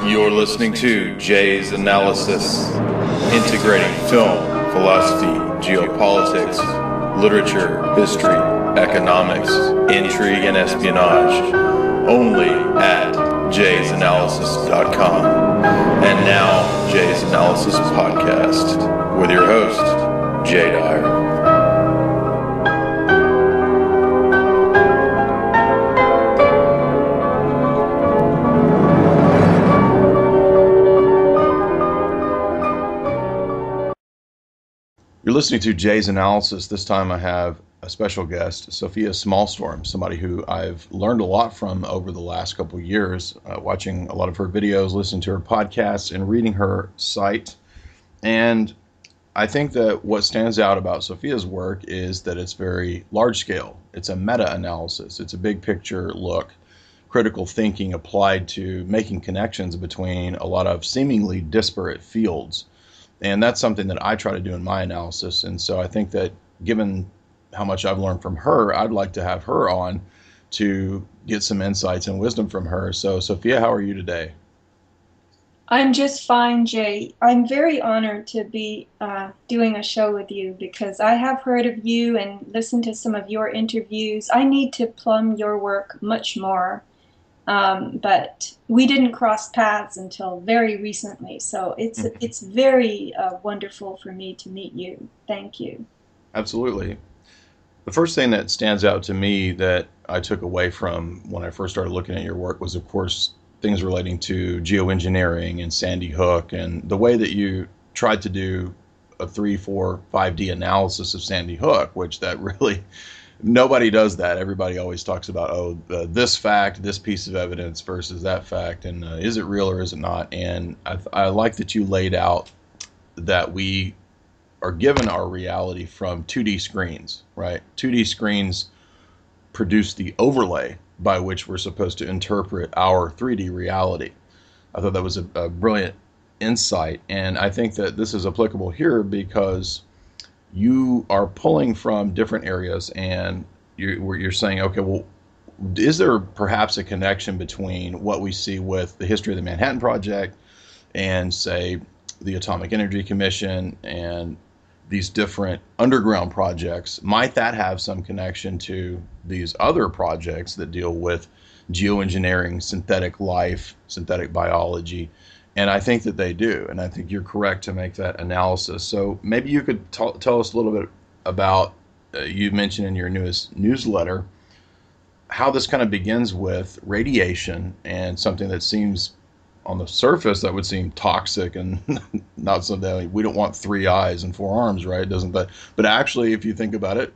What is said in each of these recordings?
You're listening to Jay's Analysis, integrating film, philosophy, geopolitics, literature, history, economics, intrigue, and espionage, only at jaysanalysis.com. And now, Jay's Analysis Podcast, with your host, Jay Dyer. You're listening to Jay's Analysis. This time I have a special guest, Sophia Smallstorm, somebody who I've learned a lot from over the last couple of years, watching a lot of her videos, listening to her podcasts, and reading her site. And I think that what stands out about Sophia's work is that it's very large scale. It's a meta-analysis. It's a big picture look, critical thinking applied to making connections between a lot of seemingly disparate fields. And that's something that I try to do in my analysis. And so I think that given how much I've learned from her, I'd like to have her on to get some insights and wisdom from her. So Sophia, how are you today? I'm just fine, Jay. I'm very honored to be doing a show with you because I have heard of you and listened to some of your interviews. I need to plumb your work much more. But we didn't cross paths until very recently, so it's very wonderful for me to meet you. Thank you. Absolutely. The first thing that stands out to me that I took away from when I first started looking at your work was, of course, things relating to geoengineering and Sandy Hook and the way that you tried to do a 3, 4, 5D analysis of Sandy Hook, which that really... Nobody does that. Everybody always talks about, this fact, this piece of evidence versus that fact, and is it real or is it not? And I like that you laid out that we are given our reality from 2D screens, right? 2D screens produce the overlay by which we're supposed to interpret our 3D reality. I thought that was a brilliant insight, and I think that this is applicable here because you are pulling from different areas and you're saying, okay, well, is there perhaps a connection between what we see with the history of the Manhattan Project and, say, the Atomic Energy Commission and these different underground projects? Might that have some connection to these other projects that deal with geoengineering, synthetic life, synthetic biology? And I think that they do, and I think you're correct to make that analysis. So maybe you could tell us a little bit about, you mentioned in your newest newsletter, how this kind of begins with radiation and something that seems on the surface that would seem toxic and not something, we don't want 3 eyes and 4 arms, right? Doesn't that? But actually, if you think about it,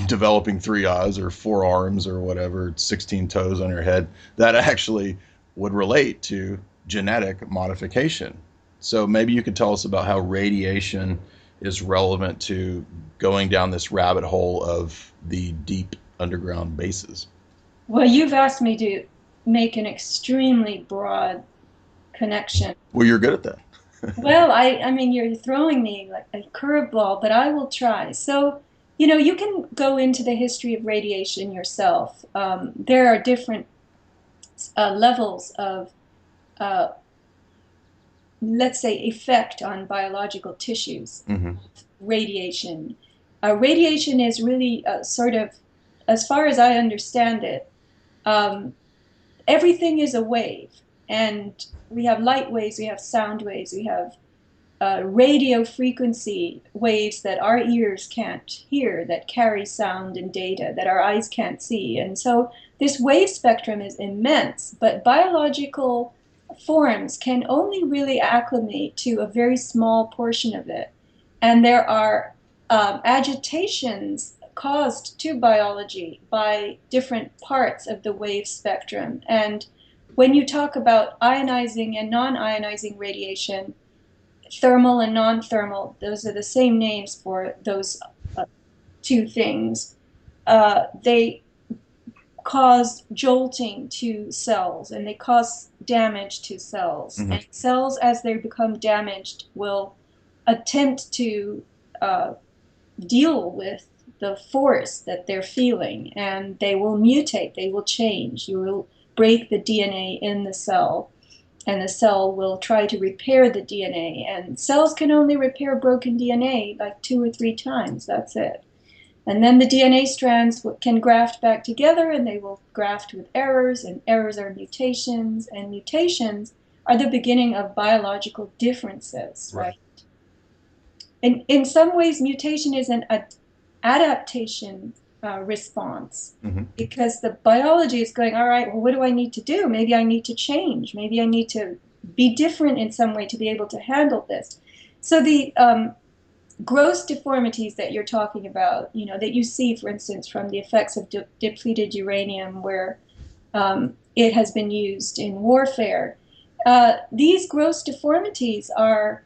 developing 3 eyes or 4 arms or whatever, 16 toes on your head, that actually would relate to genetic modification. So maybe you could tell us about how radiation is relevant to going down this rabbit hole of the deep underground bases. Well, you've asked me to make an extremely broad connection. Well, you're good at that. Well, I mean, you're throwing me like a curveball, but I will try. So, you can go into the history of radiation yourself. There are different levels of, let's say, effect on biological tissues. Mm-hmm. Radiation. Radiation is really sort of, as far as I understand it, everything is a wave. And we have light waves, we have sound waves, we have radio frequency waves that our ears can't hear, that carry sound and data that our eyes can't see. And so this wave spectrum is immense, but biological forms can only really acclimate to a very small portion of it. And there are agitations caused to biology by different parts of the wave spectrum. And when you talk about ionizing and non-ionizing radiation, thermal and non-thermal, those are the same names for those two things. They cause jolting to cells and they cause damage to cells. Mm-hmm. And cells, as they become damaged, will attempt to deal with the force that they're feeling, and they will mutate, they will change. break the DNA in the cell, and the cell will try to repair the DNA. And cells can only repair broken DNA like 2 or 3 times. That's it. And then the DNA strands can graft back together, and they will graft with errors, and errors are mutations, and mutations are the beginning of biological differences, Right. right? And in some ways, mutation is an adaptation response, Hmm. because the biology is going, all right, well, what do I need to do? Maybe I need to change. Maybe I need to be different in some way to be able to handle this. So the gross deformities that you're talking about, that you see, for instance, from the effects of depleted uranium, where it has been used in warfare, these gross deformities are,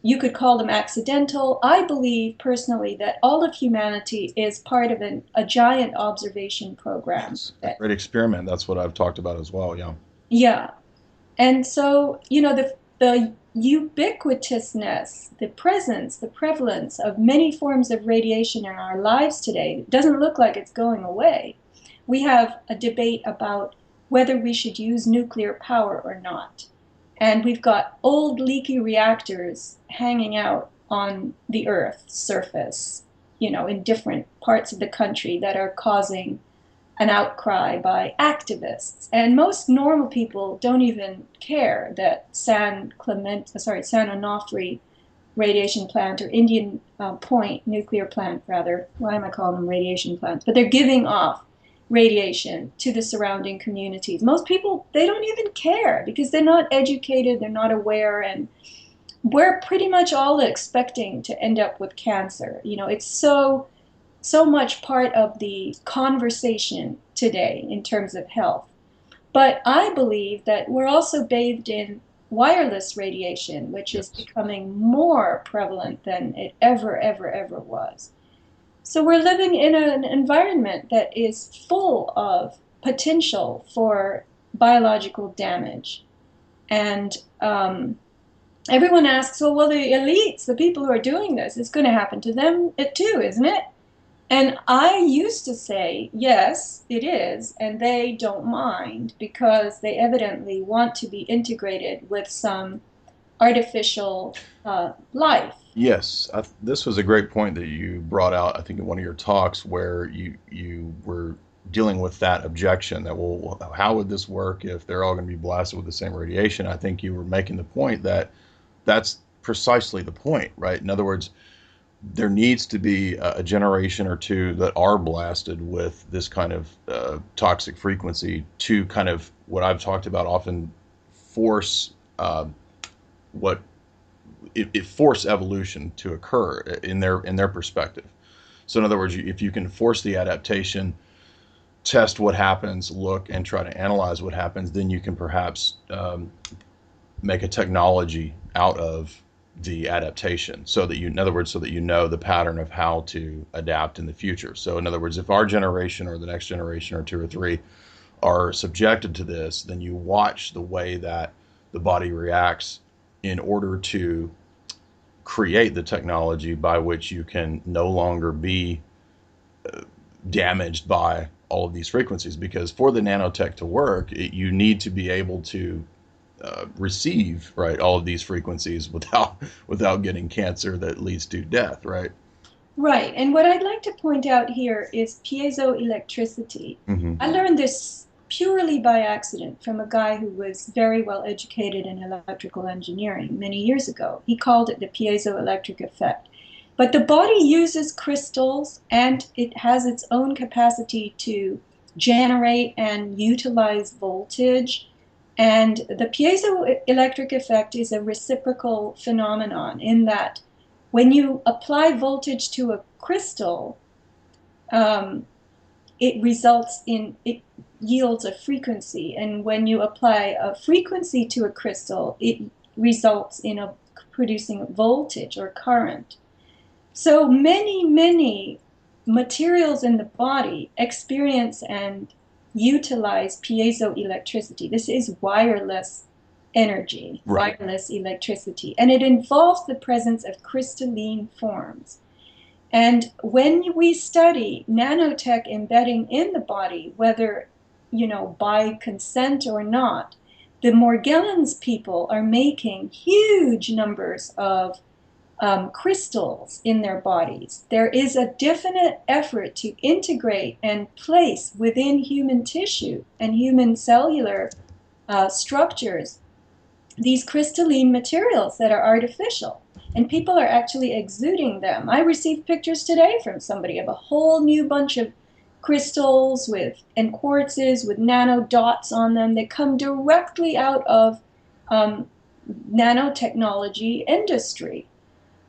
you could call them accidental. I believe personally that all of humanity is part of a giant observation program. Yes, a That, great experiment. That's what I've talked about as well. Yeah. yeah. And so, the ubiquitousness, the presence, the prevalence of many forms of radiation in our lives today doesn't look like it's going away. We have a debate about whether we should use nuclear power or not. And we've got old leaky reactors hanging out on the Earth's surface, in different parts of the country that are causing an outcry by activists. And most normal people don't even care that San Onofre radiation plant, or Indian Point nuclear plant, rather. Why am I calling them radiation plants? But they're giving off radiation to the surrounding communities. Most people, they don't even care because they're not educated, they're not aware, and we're pretty much all expecting to end up with cancer. It's so much part of the conversation today in terms of health. But I believe that we're also bathed in wireless radiation, which is Yes. becoming more prevalent than it ever, ever, ever was. So we're living in an environment that is full of potential for biological damage. And everyone asks, well, the elites, the people who are doing this, it's going to happen to them too, isn't it? And I used to say, yes, it is, and they don't mind because they evidently want to be integrated with some artificial life. Yes, this was a great point that you brought out. I think in one of your talks where you were dealing with that objection that, well, how would this work if they're all going to be blasted with the same radiation? I think you were making the point that that's precisely the point, right? In other words, there needs to be a generation or two that are blasted with this kind of toxic frequency to kind of what I've talked about often force what it force evolution to occur in their perspective. So in other words, if you can force the adaptation, test what happens, look and try to analyze what happens, then you can perhaps make a technology out of the adaptation so that in other words, so that you know the pattern of how to adapt in the future. So in other words, if our generation or the next generation or two or three are subjected to this, then you watch the way that the body reacts in order to create the technology by which you can no longer be damaged by all of these frequencies. Because for the nanotech to work, you need to be able to receive right all of these frequencies without getting cancer that leads to death. Right. Right. And what I'd like to point out here is piezoelectricity. Mm-hmm. I learned this purely by accident from a guy who was very well educated in electrical engineering many years ago. He called it the piezoelectric effect. But the body uses crystals, and it has its own capacity to generate and utilize voltage. And the piezoelectric effect is a reciprocal phenomenon in that when you apply voltage to a crystal, um, it yields a frequency. And when you apply a frequency to a crystal, it results in producing voltage or current. So many, many materials in the body experience and utilize piezoelectricity. This is wireless energy, Right. wireless electricity, and it involves the presence of crystalline forms. And when we study nanotech embedding in the body, whether by consent or not, the Morgellons people are making huge numbers of crystals in their bodies. There is a definite effort to integrate and place within human tissue and human cellular structures these crystalline materials that are artificial. And people are actually exuding them. I received pictures today from somebody of a whole new bunch of crystals and quartzes with nano dots on them that come directly out of um, nanotechnology industry.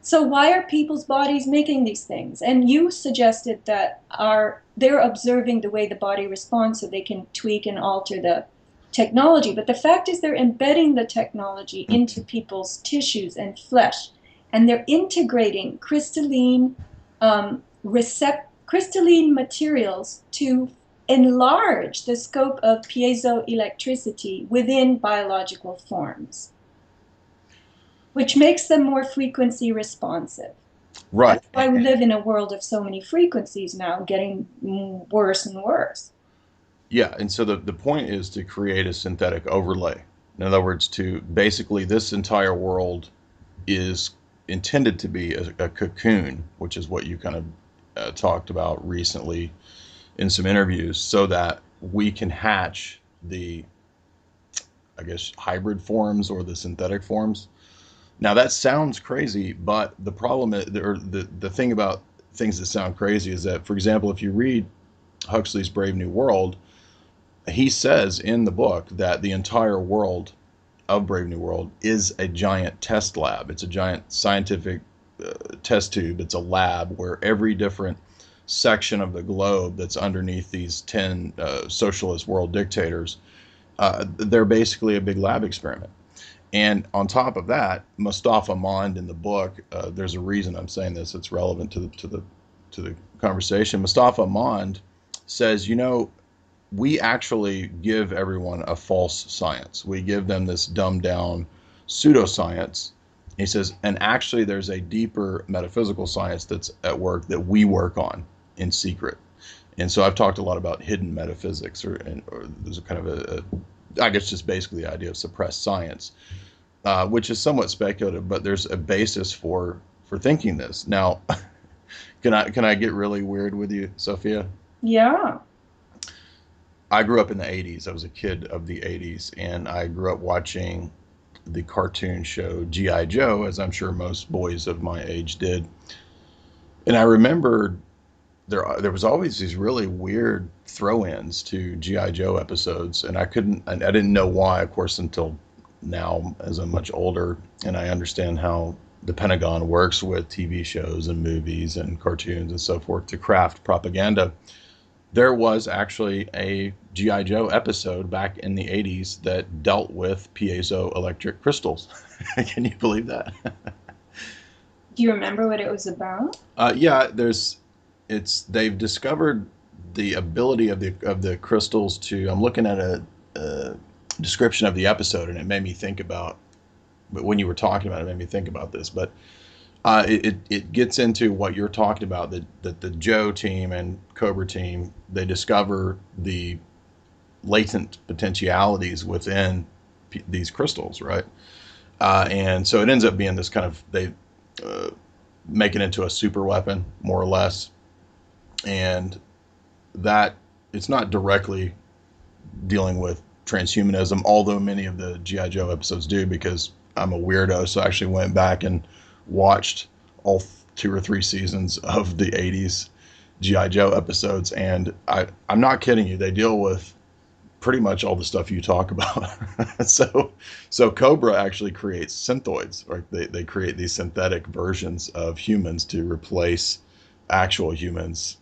So why are people's bodies making these things? And you suggested that they're observing the way the body responds so they can tweak and alter the technology. But the fact is they're embedding the technology into people's tissues and flesh. And they're integrating um, crystalline materials to enlarge the scope of piezoelectricity within biological forms, which makes them more frequency responsive. Right. That's why we live in a world of so many frequencies now, getting worse and worse. Yeah, and so the point is to create a synthetic overlay. In other words, to basically this entire world is intended to be a cocoon, which is what you kind of talked about recently in some interviews, so that we can hatch the, I guess, hybrid forms or the synthetic forms. Now that sounds crazy, but the problem is, or the thing about things that sound crazy is that, for example, if you read Huxley's Brave New World, he says in the book that the entire world of Brave New World is a giant test lab. It's a giant scientific test tube. It's a lab where every different section of the globe that's underneath these 10 socialist world dictators, they're basically a big lab experiment. And on top of that, Mustafa Mond in the book, there's a reason I'm saying this. It's relevant to the conversation. Mustafa Mond says, we actually give everyone a false science. We give them this dumbed down pseudoscience. He says, and actually, there's a deeper metaphysical science that's at work that we work on in secret. And so I've talked a lot about hidden metaphysics, or there's a kind of I guess, just basically the idea of suppressed science, which is somewhat speculative, but there's a basis for thinking this. Now, can I get really weird with you, Sophia? Yeah. I grew up in the 80s. I was a kid of the 80s, and I grew up watching the cartoon show G.I. Joe, as I'm sure most boys of my age did. And I remember there was always these really weird throw-ins to G.I. Joe episodes, and I didn't know why, of course, until now as I'm much older, and I understand how the Pentagon works with TV shows and movies and cartoons and so forth to craft propaganda. There was actually a G.I. Joe episode back in the 80s that dealt with piezoelectric crystals. Can you believe that? Do you remember what it was about? Yeah, they've discovered the ability of the crystals to. I'm looking at a description of the episode, and it made me think about. But when you were talking about it, it made me think about this. But it gets into what you're talking about, that the Joe team and Cobra team, they discover the latent potentialities within these crystals, right? And so it ends up being this kind of, they make it into a super weapon, more or less. And that it's not directly dealing with transhumanism, although many of the G.I. Joe episodes do, because I'm a weirdo. So I actually went back and watched all 2 or 3 seasons of the 80s G.I. Joe episodes. And I'm not kidding you. They deal with pretty much all the stuff you talk about. so Cobra actually creates synthoids, or they create these synthetic versions of humans to replace actual humans,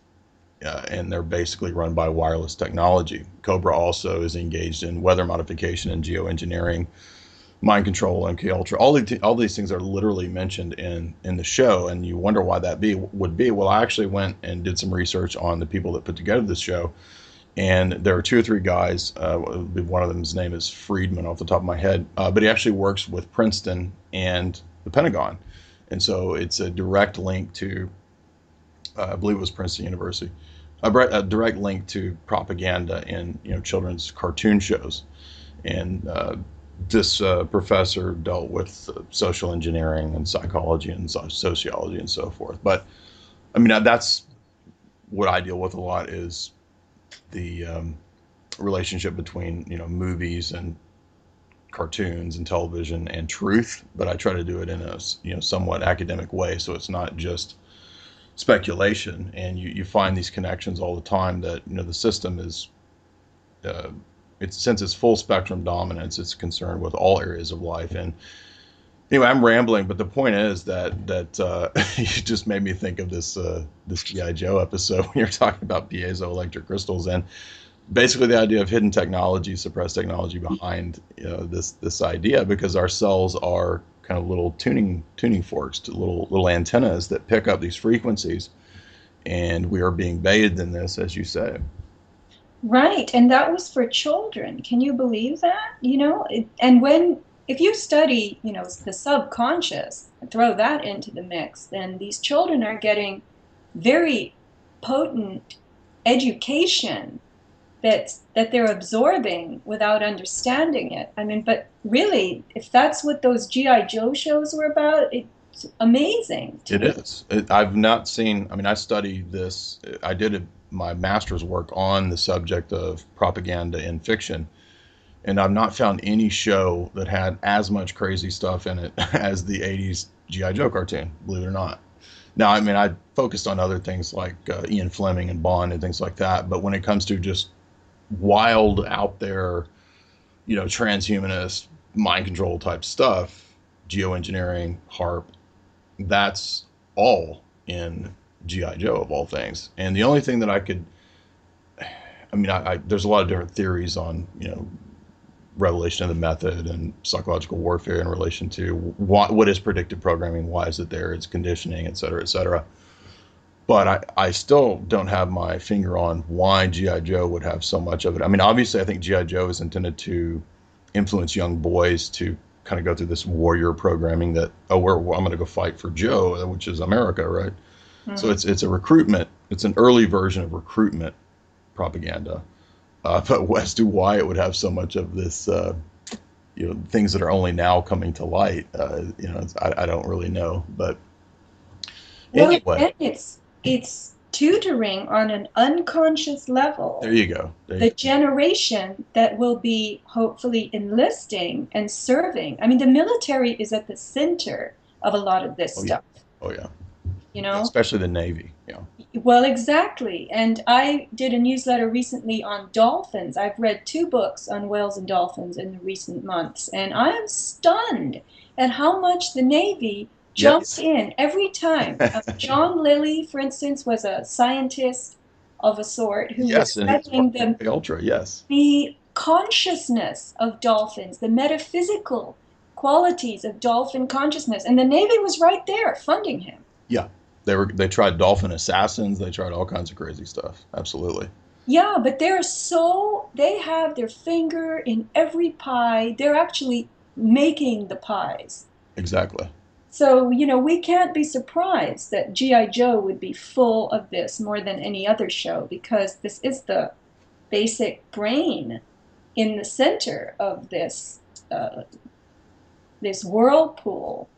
and they're basically run by wireless technology. Cobra also is engaged in weather modification and geoengineering, mind control, MK Ultra. All these things are literally mentioned in the show, and you wonder why that would be. Well, I actually went and did some research on the people that put together this show, and there are 2 or 3 guys. One of them's name is Friedman, off the top of my head, but he actually works with Princeton and the Pentagon, and so it's a direct link to, I believe it was Princeton University. a direct link to propaganda in children's cartoon shows, and this professor dealt with social engineering and psychology and sociology and so forth. But I mean, that's what I deal with a lot is the relationship between movies and cartoons and television and truth. But I try to do it in a somewhat academic way, so it's not just speculation. And you find these connections all the time that the system is uh, it's since it's full spectrum dominance, it's concerned with all areas of life. And anyway, I'm rambling, but the point is that you just made me think of this GI Joe episode when you're talking about piezoelectric crystals, and basically the idea of hidden technology, suppressed technology behind this idea, because our cells are kind of little tuning forks, to little antennas that pick up these frequencies, and we are being bathed in this, as you say. Right, and that was for children. Can you believe that? And if you study, the subconscious, and throw that into the mix, then these children are getting very potent education that they're absorbing without understanding it. I mean, but really, if that's what those GI Joe shows were about, it's amazing to It me. is. I've not seen. I mean, I studied this. I did my master's work on the subject of propaganda in fiction, and I've not found any show that had as much crazy stuff in it as the '80s GI Joe cartoon. Believe it or not. Now, I mean, I focused on other things like Ian Fleming and Bond and things like that, but when it comes to just wild, out there, transhumanist, mind control type stuff, geoengineering, HARP, that's all in GI Joe of all things. And the only thing that I could, I mean, there's a lot of different theories on revelation of the method and psychological warfare in relation to what is predictive programming, why is it there, it's conditioning, et cetera, et cetera. But I still don't have my finger on why GI Joe would have so much of it. I mean, obviously, I think GI Joe is intended to influence young boys to kind of go through this warrior programming that, I'm going to go fight for Joe, which is America, right? So Mhm. it's a recruitment. It's an early version of recruitment propaganda. But as to why it would have so much of this, things that are only now coming to light, I don't really know. But Well, anyway, again, it's tutoring on an unconscious there level. you go. There you The go. generation that will be hopefully enlisting and serving. I mean, the military is at the center of a lot of this Oh yeah. stuff, Oh yeah. you Yeah, know? especially the Navy. Yeah. Well, exactly. And I did a newsletter recently on dolphins. I've read two books on whales and dolphins in the recent months, and I am stunned at how much the Navy jumps Yes. in every time. John Lilly, for instance, was a scientist of a sort who was Yes, and he was part studying of MK Ultra. Yes. the consciousness of dolphins, the metaphysical qualities of dolphin consciousness. And the Navy was right there funding him. Yeah. They tried dolphin assassins. They tried all kinds of crazy stuff. Absolutely. Yeah, but they have their finger in every pie. They're actually making the pies. Exactly. So, we can't be surprised that G.I. Joe would be full of this more than any other show because this is the basic brain in the center of uh, this whirlpool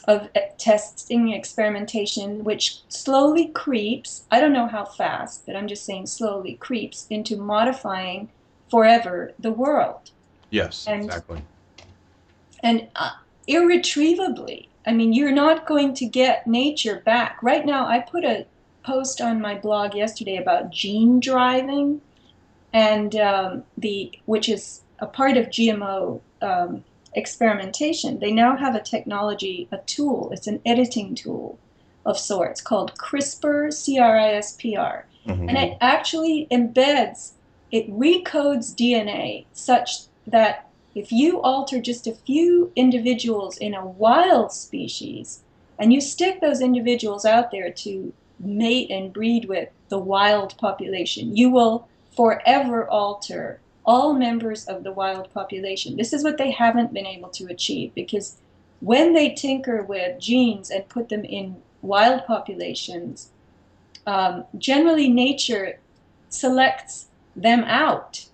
of testing experimentation, which slowly creeps, I don't know how fast, but I'm just saying slowly creeps into modifying forever the world. Yes, And exactly. and irretrievably. I mean, you're not going to get nature back. Right now, I put a post on my blog yesterday about gene driving, and the which is a part of GMO experimentation. They now have a technology, a tool. It's an editing tool of sorts called CRISPR, CRISPR, and Hmm. it actually embeds, it recodes DNA such that if you alter just a few individuals in a wild species and you stick those individuals out there to mate and breed with the wild population, you will forever alter all members of the wild population. This is what they haven't been able to achieve because when they tinker with genes and put them in wild populations, Generally nature selects them out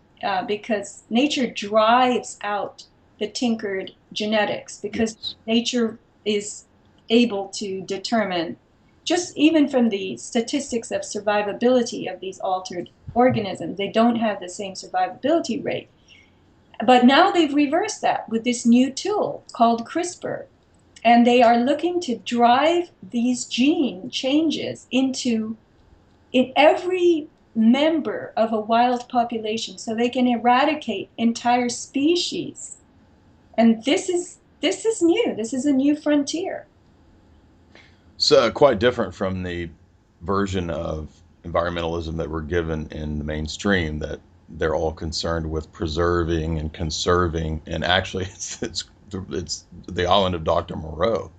because nature drives out the tinkered genetics because Yes. nature is able to determine, just even from the statistics of survivability of these altered organisms, they don't have the same survivability rate. But now they've reversed that with this new tool called CRISPR. And they are looking to drive these gene changes into in every member of a wild population so they can eradicate entire species. And this is new. This is a new frontier. So quite different from the version of environmentalism that we're given in the mainstream, that they're all concerned with preserving and conserving, and actually it's the island of Dr. Moreau.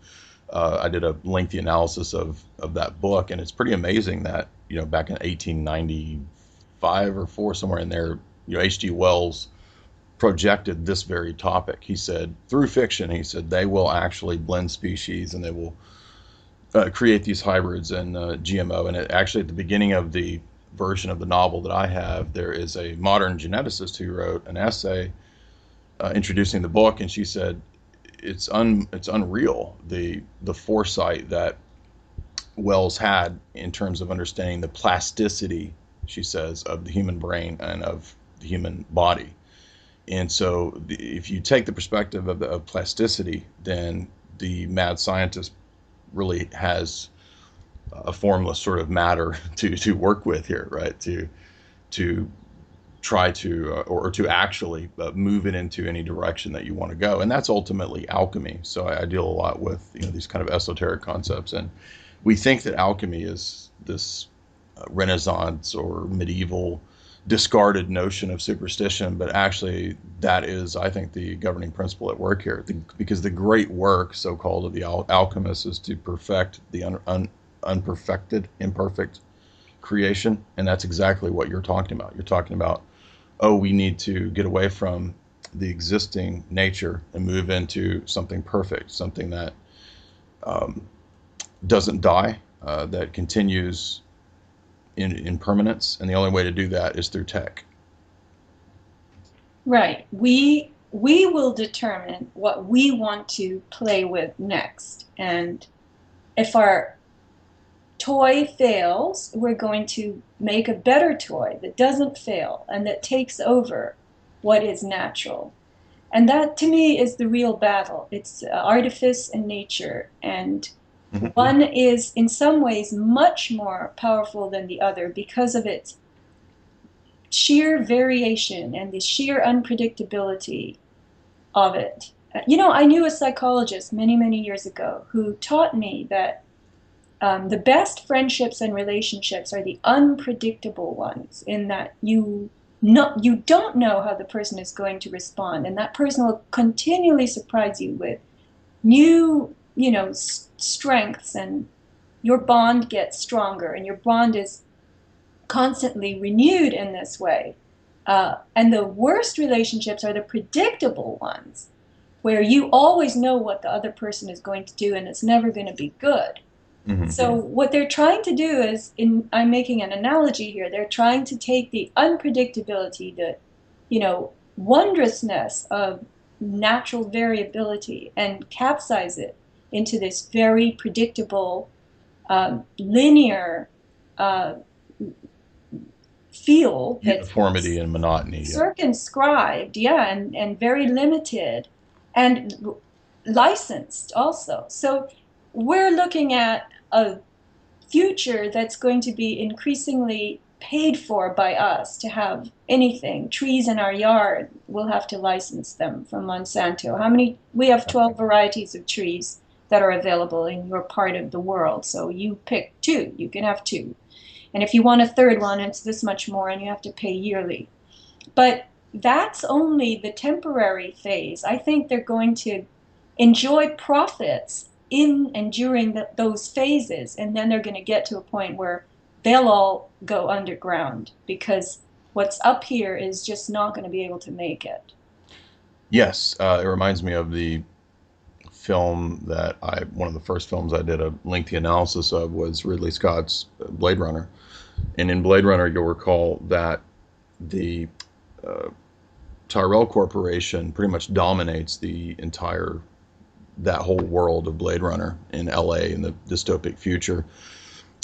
I did a lengthy analysis of that book, and it's pretty amazing that back in 1895 or four, somewhere in there, H.G. Wells projected this very topic. He said through fiction, he said they will actually blend species and they will create these hybrids and GMO. And actually, at the beginning of the version of the novel that I have, there is a modern geneticist who wrote an essay introducing the book, and she said it's unreal the foresight that Wells had in terms of understanding the plasticity, she says, of the human brain and of the human body. And so, if you take the perspective of plasticity, then the mad scientist really has a formless sort of matter to work with here, right? To try to or to actually move it into any direction that you want to go, and that's ultimately alchemy. So I deal a lot with these kind of esoteric concepts, and we think that alchemy is this Renaissance or medieval discarded notion of superstition, but actually that is, I think, the governing principle at work here. Because the great work, so-called, of the alchemists is to perfect the unperfected, imperfect creation, and that's exactly what you're talking about. You're talking about, oh, we need to get away from the existing nature and move into something perfect, something that um, doesn't die, that continues in permanence, and the only way to do that is through tech. Right. We will determine what we want to play with next. And if our toy fails, we're going to make a better toy that doesn't fail and that takes over what is natural. And that to me is the real battle. It's artifice and nature. And Mhm. one is in some ways much more powerful than the other because of its sheer variation and the sheer unpredictability of it. I knew a psychologist many, many years ago who taught me that the best friendships and relationships are the unpredictable ones, in that you don't know how the person is going to respond, and that person will continually surprise you with new, strengths, and your bond gets stronger, and your bond is constantly renewed in this way. And the worst relationships are the predictable ones, where you always know what the other person is going to do, and it's never going to be good. Mhm. So what they're trying to do is, I'm making an analogy here, they're trying to take the unpredictability, the, wondrousness of natural variability and capsize it into this very predictable, linear uh, field that's Uniformity and monotony. Yeah. circumscribed, yeah, and very limited and licensed also. So we're looking at a future that's going to be increasingly paid for by us to have anything. Trees in our yard, we'll have to license them from Monsanto. How many? We have 12 varieties of trees that are available in your part of the world. So you pick two, you can have two. And if you want a third one, it's this much more and you have to pay yearly. But that's only the temporary phase. I think they're going to enjoy profits in and during those phases, and then they're going to get to a point where they'll all go underground because what's up here is just not going to be able to make it. Yes, it reminds me of the film that one of the first films I did a lengthy analysis of was Ridley Scott's Blade Runner. And in Blade Runner, you'll recall that the Tyrell Corporation pretty much dominates the entire that whole world of Blade Runner in LA in the dystopic future.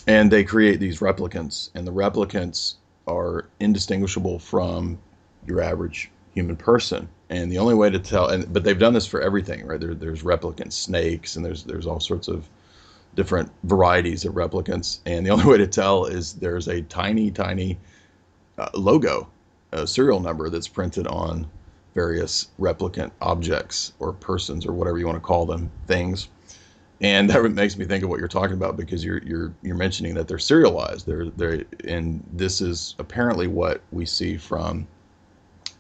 And they create these replicants, and the replicants are indistinguishable from your average human person. And the only way to tell, but they've done this for everything, right? There's replicant snakes, and there's all sorts of different varieties of replicants. And the only way to tell is there's a tiny logo, a serial number that's printed on various replicant objects or persons or whatever you want to call them, things. And that makes me think of what you're talking about, because you're mentioning that they're serialized. And this is apparently what we see from.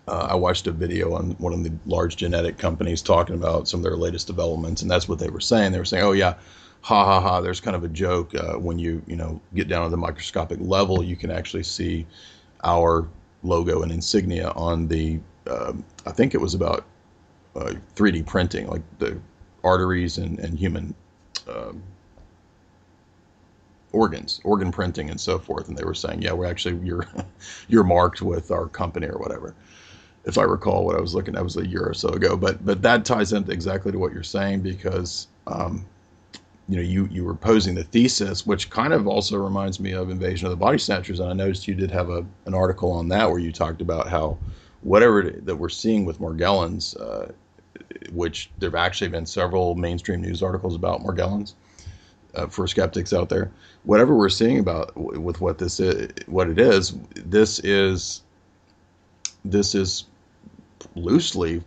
I watched a video on one of the large genetic companies talking about some of their latest developments, and that's what they were saying. They were saying, "Oh yeah, ha ha ha." There's kind of a joke when you get down to the microscopic level, you can actually see our logo and insignia on the. I think it was about 3D printing, like the arteries and human um, organ printing and so forth. And they were saying, yeah, we're actually you're marked with our company or whatever. If I recall what I was looking at, was a year or so ago. But that ties into exactly to what you're saying, because you were posing the thesis, which kind of also reminds me of Invasion of the Body Snatchers. And I noticed you did have an article on that where you talked about how whatever that we're seeing with Morgellons, which there have actually been several mainstream news articles about Morgellons, for skeptics out there. Whatever we're seeing about with what this is, what it is, this is loosely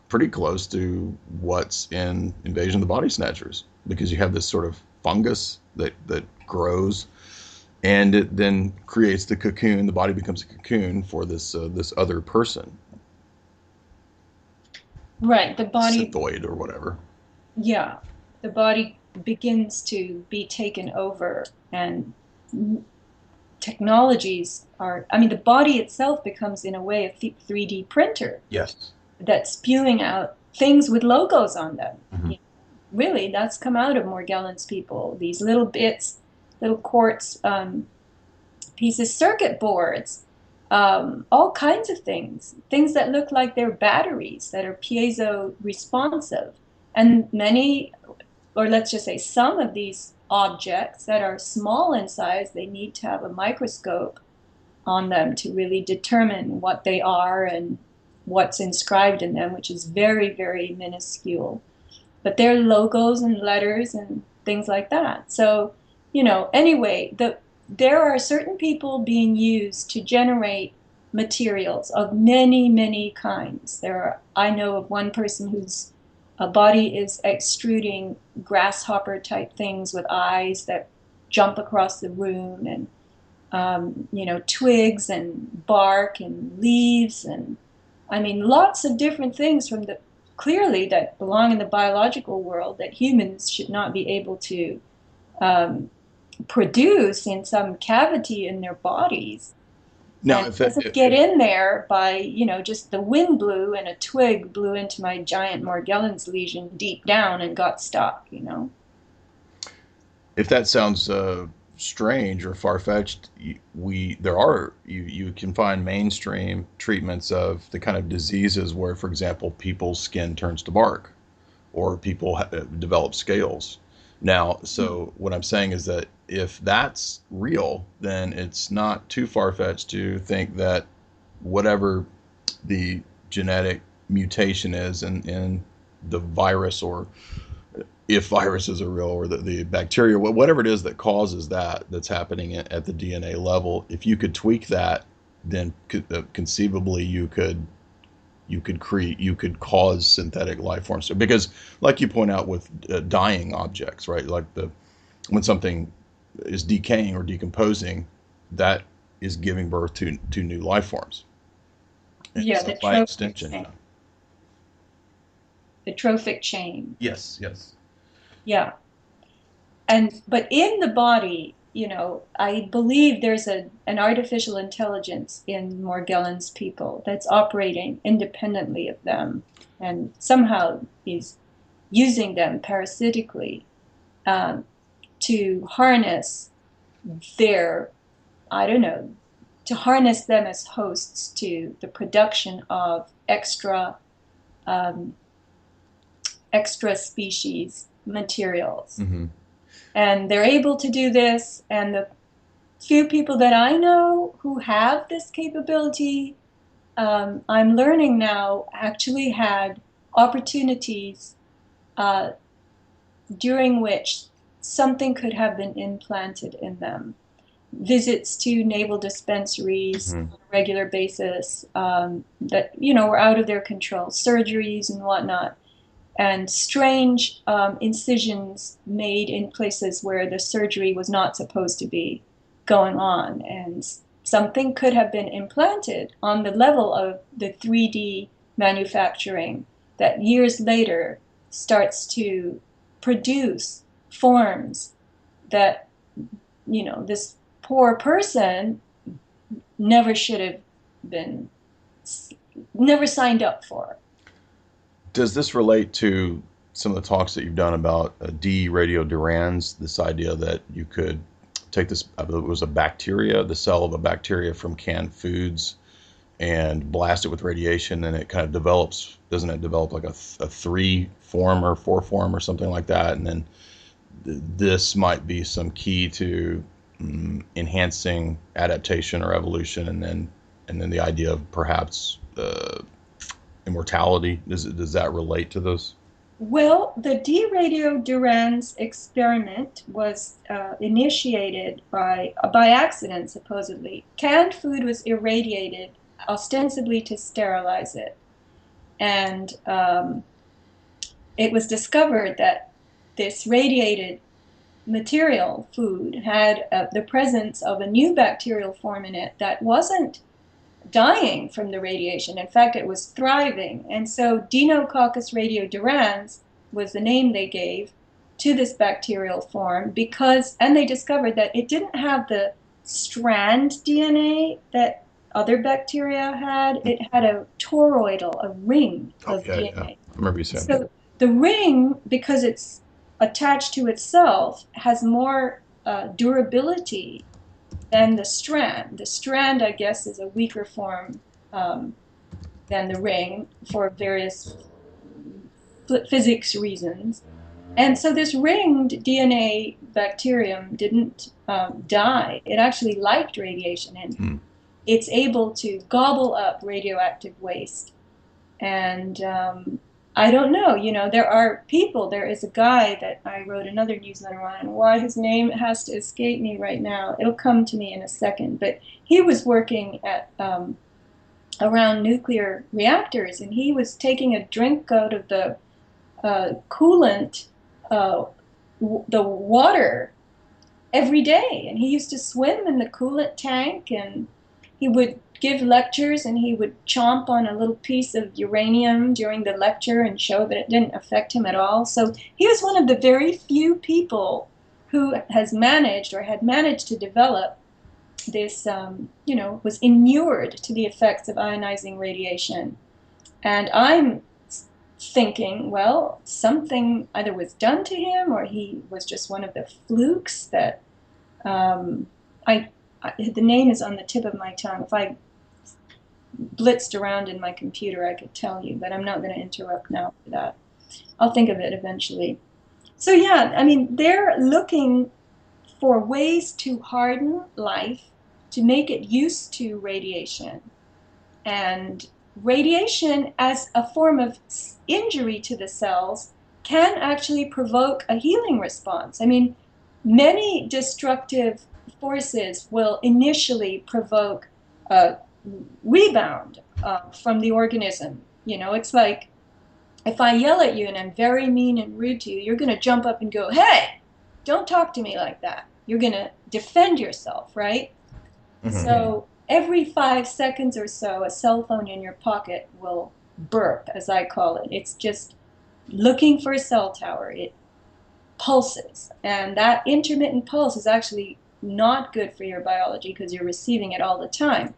pretty close to what's in Invasion of the Body Snatchers, because you have this sort of fungus that grows, and it then creates the cocoon. The body becomes a cocoon for this other person, Right. The body, synthoid or whatever. yeah, the body begins to be taken over, and technologies are, I mean, the body itself becomes, in a way, a 3D printer Yes. that's spewing out things with logos on them. Mm-hmm. Really, that's come out of Morgellons people. These little bits, little quartz pieces, circuit boards, all kinds of things that look like they're batteries that are piezo responsive. And many, or let's just say some of these objects that are small in size, they need to have a microscope on them to really determine what they are and what's inscribed in them, which is very, very minuscule. But they're logos and letters and things like that. So, anyway, there are certain people being used to generate materials of many, many kinds. I know of one person whose body is extruding grasshopper type things with eyes that jump across the room, and twigs and bark and leaves, and I mean lots of different things from the clearly that belong in the biological world that humans should not be able to um, produce in some cavity in their bodies. Now, And it doesn't get in there by, just the wind blew and a twig blew into my giant Morgellons lesion deep down and got stuck. if that sounds strange or far fetched, you can find mainstream treatments of the kind of diseases where, for example, people's skin turns to bark, or people develop scales. Now, so what I'm saying is that if that's real, then it's not too far fetched to think that whatever the genetic mutation is in the virus, or if viruses are real, or the bacteria, whatever it is that causes that's happening at the DNA level, if you could tweak that, then conceivably you could cause synthetic life forms. Because, like you point out with dying objects, right? Like when something is decaying or decomposing, that is giving birth to new life forms. And Yeah, so, the by trophic extension, chain. The trophic chain. yes, yes. Yeah. But in the body, I believe there's an artificial intelligence in Morgellons people that's operating independently of them, and somehow is using them parasitically um, to harness their, I don't know, to harness them as hosts to the production of um, extra species materials. Hmm. And they're able to do this, and the few people that I know who have this capability, I'm learning now, actually had opportunities uh, during which something could have been implanted in them. Visits to naval dispensaries Hmm. on a regular basis that, were out of their control, surgeries and whatnot, and strange incisions made in places where the surgery was not supposed to be going on. And something could have been implanted on the level of the 3D manufacturing that years later starts to produce forms that, this poor person never should have been, never signed up for. Does this relate to some of the talks that you've done about de-radiodurans? This idea that you could take this, I believe it was a bacteria, the cell of a bacteria from canned foods, and blast it with radiation, and it kind of develops, doesn't it develop like a three form or four form or something like that? And then this might be some key to enhancing adaptation or evolution, and then the idea of perhaps immortality. Does that relate to those? Well, the de-radiodurans experiment was initiated by accident, supposedly. Canned food was irradiated, ostensibly to sterilize it, and it was discovered that this radiated material, food, had the presence of a new bacterial form in it that wasn't dying from the radiation. In fact, it was thriving. And so Deinococcus radiodurans was the name they gave to this bacterial form because, and they discovered that it didn't have the strand DNA that other bacteria had. It had a toroidal, a ring Oh of yeah, yeah. DNA. I remember you saying that. So the ring, because it's attached to itself, has more durability than the strand. The strand, I guess, is a weaker form um, than the ring for various physics reasons. And so this ringed DNA bacterium didn't die. It actually liked radiation, and Hmm. it's able to gobble up radioactive waste. And I don't know, there are people. There is a guy that I wrote another newsletter on, and why his name has to escape me right now. It'll come to me in a second. But he was working at around nuclear reactors, and he was taking a drink out of the coolant, uh, the water every day. And he used to swim in the coolant tank, and he would give lectures, and he would chomp on a little piece of uranium during the lecture and show that it didn't affect him at all. So he was one of the very few people who has managed or had managed to develop this, was inured to the effects of ionizing radiation. And I'm thinking, well, something either was done to him or he was just one of the flukes that um, I, the name is on the tip of my tongue. If I blitzed around in my computer, I could tell you, but I'm not going to interrupt now for that. I'll think of it eventually. So yeah, I mean, they're looking for ways to harden life, to make it used to radiation. And radiation, as a form of injury to the cells, can actually provoke a healing response. I mean, many destructive forces will initially provoke a rebound from the organism. It's like if I yell at you and I'm very mean and rude to you, you're going to jump up and go, "Hey, don't talk to me like that." You're going to defend yourself, right? Hmm. So every 5 seconds or so, a cell phone in your pocket will burp, as I call it. It's just looking for a cell tower. It pulses. And that intermittent pulse is actually not good for your biology because you're receiving it all the time.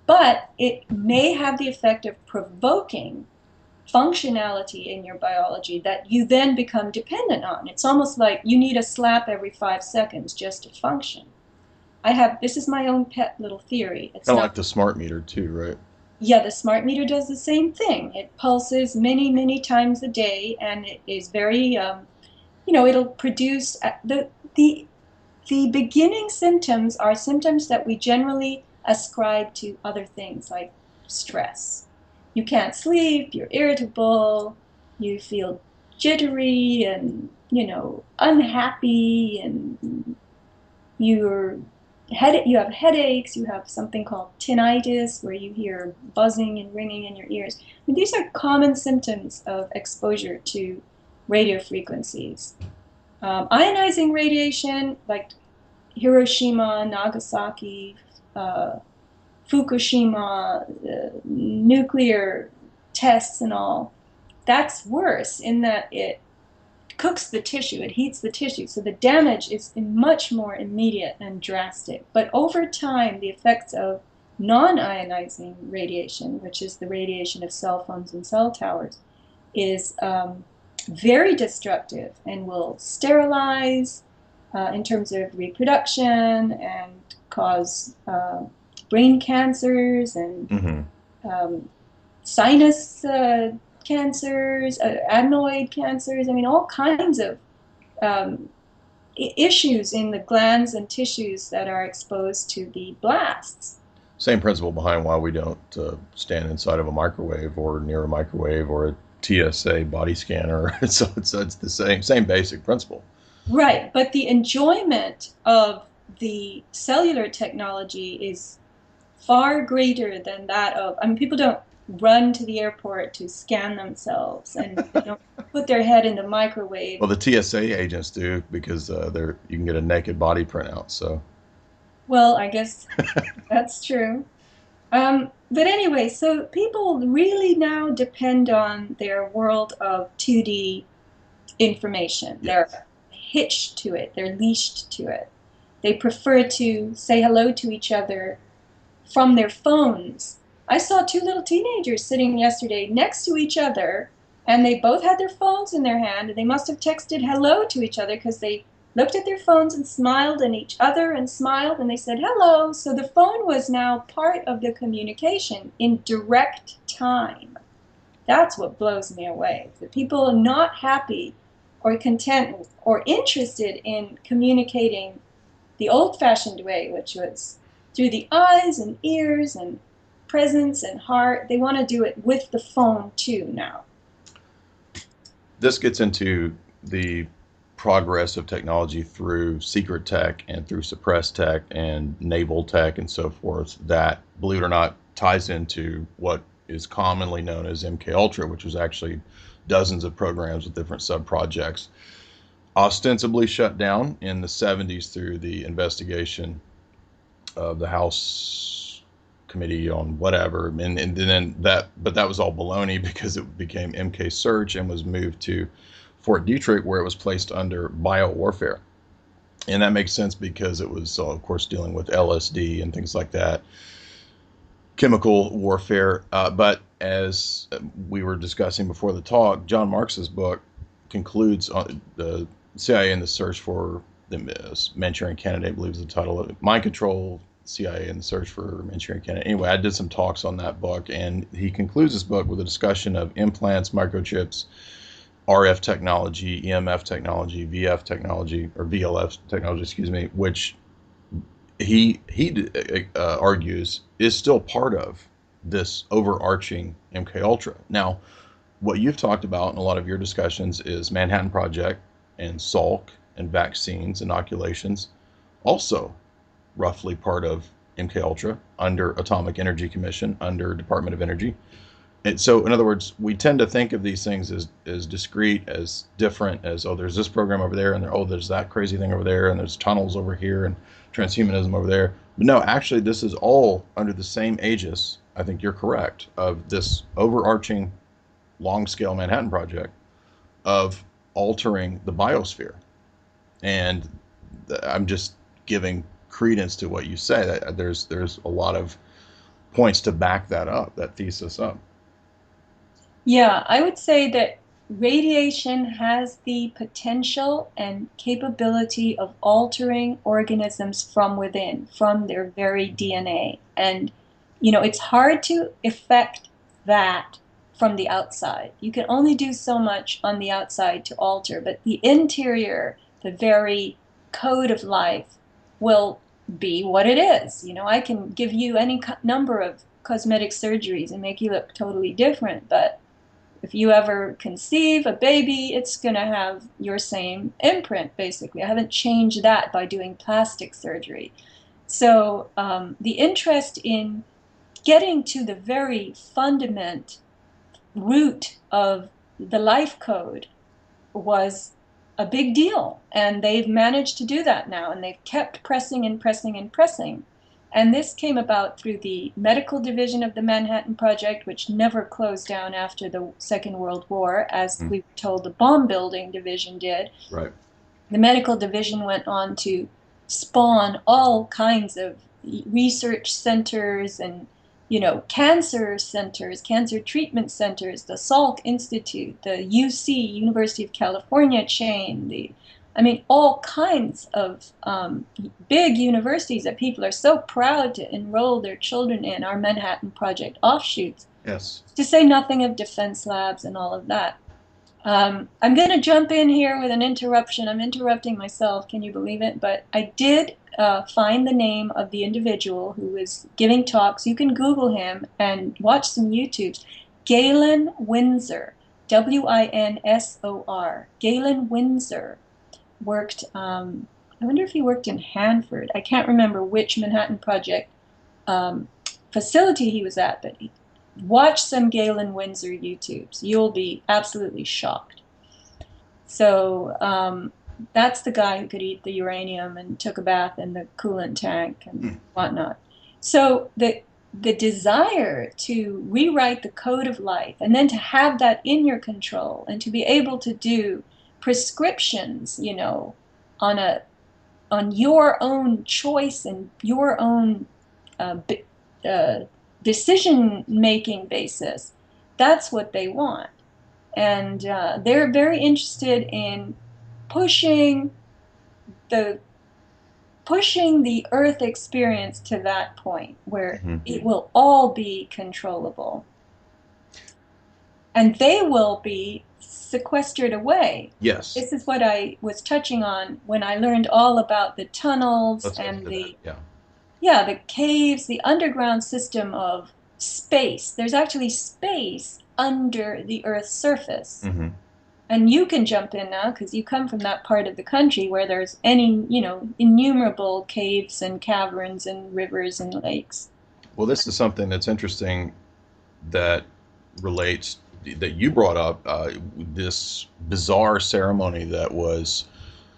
But it may have the effect of provoking functionality in your biology that you then become dependent on. It's almost like you need a slap every 5 seconds just to function. This is my own pet little theory. It's Kind of not, like the smart meter too, right? yeah, the smart meter does the same thing. It pulses many, many times a day, and it is very, it'll produce the beginning symptoms are symptoms that we generally ascribe to other things like stress. You can't sleep, you're irritable, you feel jittery and, unhappy, and you have headaches, you have something called tinnitus where you hear buzzing and ringing in your ears. I mean, these are common symptoms of exposure to radio frequencies. Ionizing radiation, like Hiroshima, Nagasaki, uh, Fukushima, nuclear tests and all, that's worse in that it cooks the tissue, it heats the tissue. So the damage is much more immediate and drastic. But over time, the effects of non-ionizing radiation, which is the radiation of cell phones and cell towers, is very destructive and will sterilize in terms of reproduction and cause brain cancers and Mm-hmm. um, sinus cancers, adenoid cancers. I mean, all kinds of um, issues in the glands and tissues that are exposed to the blasts. Same principle behind why we don't stand inside of a microwave or near a microwave or a TSA body scanner. So it's the same basic principle. Right, but the enjoyment of the cellular technology is far greater than that of, I mean, people don't run to the airport to scan themselves and they don't put their head in the microwave. Well, the TSA agents do because they're you can get a naked body printout. So Well, I guess that's true. But anyway, so people really now depend on their world of 2D information. yes. They're hitched to it, they're leashed to it. They prefer to say hello to each other from their phones. I saw two little teenagers sitting yesterday next to each other, and they both had their phones in their hand, and they must have texted hello to each other because they looked at their phones and smiled at each other and smiled, and they said hello. So the phone was now part of the communication in direct time. That's what blows me away. That people are not happy or content or interested in communicating the old-fashioned way, which was through the eyes and ears and presence and heart. They want to do it with the phone too now. This gets into the progress of technology through secret tech and through suppressed tech and naval tech and so forth that, believe it or not, ties into what is commonly known as MK Ultra, which was actually dozens of programs with different sub projects, ostensibly shut down in the 70s through the investigation of the House Committee on whatever, and then but that was all baloney because it became MK Search and was moved to Fort Detrick, where it was placed under biowarfare. And that makes sense because it was, of course, dealing with LSD and things like that, chemical warfare. But as we were discussing before the talk, John Marks's book concludes on the CIA and the search for the Manchurian Candidate, I believe is the title of it. Mind Control, CIA and the search for Manchurian Candidate. Anyway, I did some talks on that book, and he concludes his book with a discussion of implants, microchips, RF technology, EMF technology, VF technology, or VLF technology, excuse me, which he argues is still part of this overarching MK Ultra. Now, what you've talked about in a lot of your discussions is Manhattan Project and Salk and vaccines, inoculations, also roughly part of MK Ultra under Atomic Energy Commission, under Department of Energy. And so, in other words, we tend to think of these things as discrete, as different, as, oh, there's this program over there, and there, oh, there's that crazy thing over there, and there's tunnels over here, and transhumanism over there. But no, actually, this is all under the same aegis, I think you're correct, of this overarching long-scale Manhattan Project of altering the biosphere. And I'm just giving credence to what you say. That there's a lot of points to back that up, that thesis up. Yeah, I would say that radiation has the potential and capability of altering organisms from within, from their very DNA. And, it's hard to affect that from the outside. You can only do so much on the outside to alter, but the interior, the very code of life, will be what it is. I can give you any number of cosmetic surgeries and make you look totally different, but if you ever conceive a baby, it's going to have your same imprint, basically. I haven't changed that by doing plastic surgery. So the interest in getting to the very fundament root of the life code was a big deal. And they've managed to do that now. And they've kept pressing and pressing and pressing. And this came about through the medical division of the Manhattan Project, which never closed down after the Second World War, as Mm, we were told the bomb building division did. right. The medical division went on to spawn all kinds of research centers and cancer centers, cancer treatment centers, the Salk Institute, the UC, University of California chain, all kinds of big universities that people are so proud to enroll their children in, our Manhattan Project offshoots, Yes. to say nothing of defense labs and all of that. I'm going to jump in here with an interruption. I'm interrupting myself. Can you believe it? But I did find the name of the individual who was giving talks. You can Google him and watch some YouTubes. Galen Windsor, Winsor. Galen Windsor worked, I wonder if he worked in Hanford. I can't remember which Manhattan Project um, facility he was at, but watch some Galen Windsor YouTubes. You'll be absolutely shocked. So that's the guy who could eat the uranium and took a bath in the coolant tank and Mm, whatnot. So the desire to rewrite the code of life and then to have that in your control and to be able to do prescriptions, on a on your own choice and your own uh, uh, decision making basis, that's what they want. And they're very interested in pushing the pushing the Earth experience to that point where mhm. it will all be controllable, and they will be sequestered away. Yes. This is what I was touching on when I learned all about the tunnels Let's get and to that. the Yeah. yeah, the caves, the underground system of space. There's actually space under the Earth's surface. Hmm. And you can jump in now because you come from that part of the country where there's innumerable caves and caverns and rivers and lakes. Well, this is something that's interesting that relates that you brought up this bizarre ceremony that was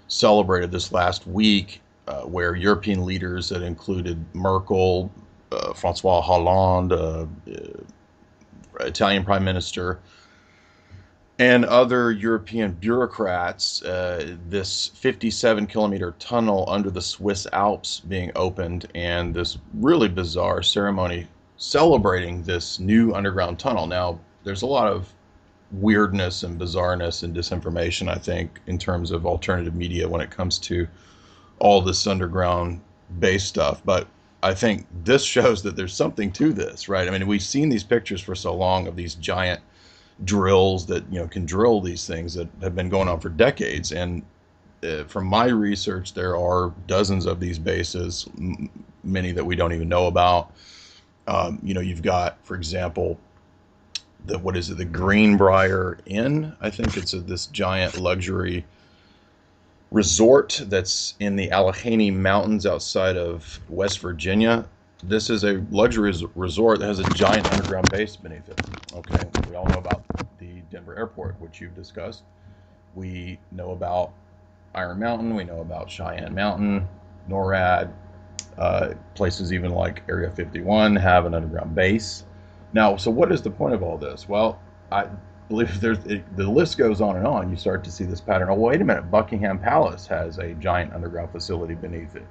celebrated this last week, where European leaders that included Merkel, Francois Hollande, Italian Prime Minister, and other European bureaucrats, this 57-kilometer tunnel under the Swiss Alps being opened, and this really bizarre ceremony celebrating this new underground tunnel. Now, there's a lot of weirdness and bizarreness and disinformation, I think, in terms of alternative media when it comes to all this underground base stuff. But I think this shows that there's something to this, right? I mean, we've seen these pictures for so long of these giant drills that can drill these things that have been going on for decades. And from my research, there are dozens of these bases, many that we don't even know about. You've got, for example, the what is it, the Greenbrier Inn? I think it's this giant luxury resort that's in the Allegheny Mountains outside of West Virginia. This is a luxury resort that has a giant underground base beneath it. Okay, we all know about the Denver airport, which you've discussed. We know about Iron Mountain. We know about Cheyenne Mountain, NORAD. Places even like Area 51 have an underground base. Now, so what is the point of all this? Well, I believe the list goes on and on. You start to see this pattern. Oh, wait a minute. Buckingham Palace has a giant underground facility beneath it.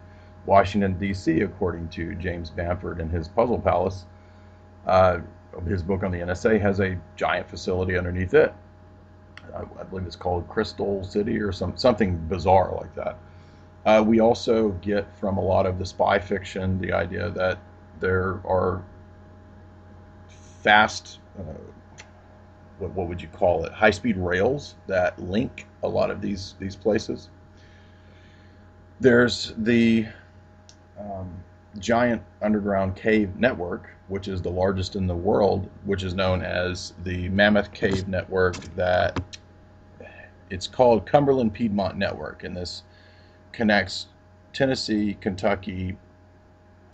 Washington, D.C., according to James Bamford and his Puzzle Palace, his book on the NSA has a giant facility underneath it. I believe it's called Crystal City or something bizarre like that. We also get from a lot of the spy fiction the idea that there are fast, what would you call it, high speed rails that link a lot of these places. There's the um, giant underground cave network, which is the largest in the world, which is known as the Mammoth Cave Network. That it's called Cumberland Piedmont Network, and this connects Tennessee, Kentucky,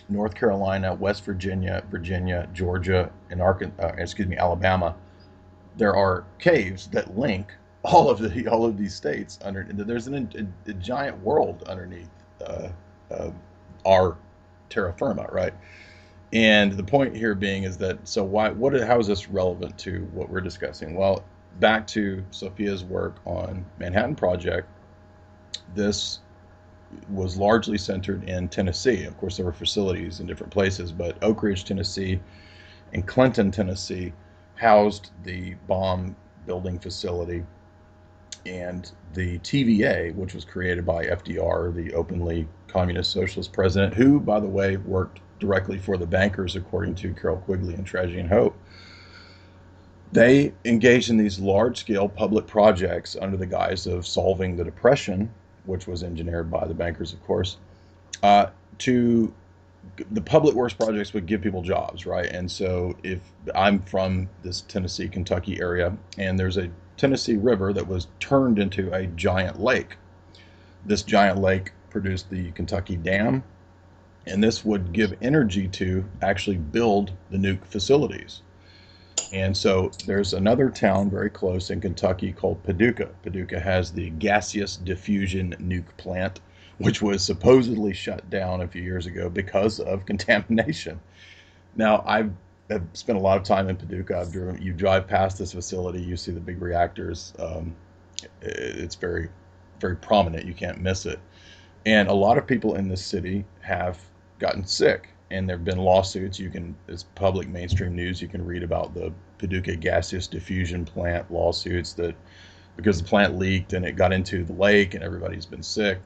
North Carolina, West Virginia, Virginia, Georgia, and Alabama. There are caves that link all of these states under. There's a giant world underneath uh, uh, our terra firma, right? And the point here being is that so why what how is this relevant to what we're discussing? Well, back to Sophia's work on Manhattan Project, this was largely centered in Tennessee. Of course, there were facilities in different places, but Oak Ridge, Tennessee, and Clinton, Tennessee, housed the bomb building facility. And the TVA, which was created by FDR, the openly communist socialist president, who, by the way, worked directly for the bankers, according to Carol Quigley in Tragedy and Hope, they engaged in these large scale public projects under the guise of solving the Depression, which was engineered by the bankers, of course, to the public works projects would give people jobs, right? And so if I'm from this Tennessee, Kentucky area, and there's a Tennessee River that was turned into a giant lake, this giant lake produced the Kentucky Dam, and this would give energy to actually build the nuke facilities. And so there's another town very close in Kentucky called Paducah. Paducah has the gaseous diffusion nuke plant, which was supposedly shut down a few years ago because of contamination. Now, have spent a lot of time in Paducah. You drive past this facility, you see the big reactors. It's very, very prominent. You can't miss it. And a lot of people in this city have gotten sick, and there have been lawsuits. It's public mainstream news. You can read about the Paducah gaseous diffusion plant lawsuits that because the plant leaked and it got into the lake, and everybody's been sick.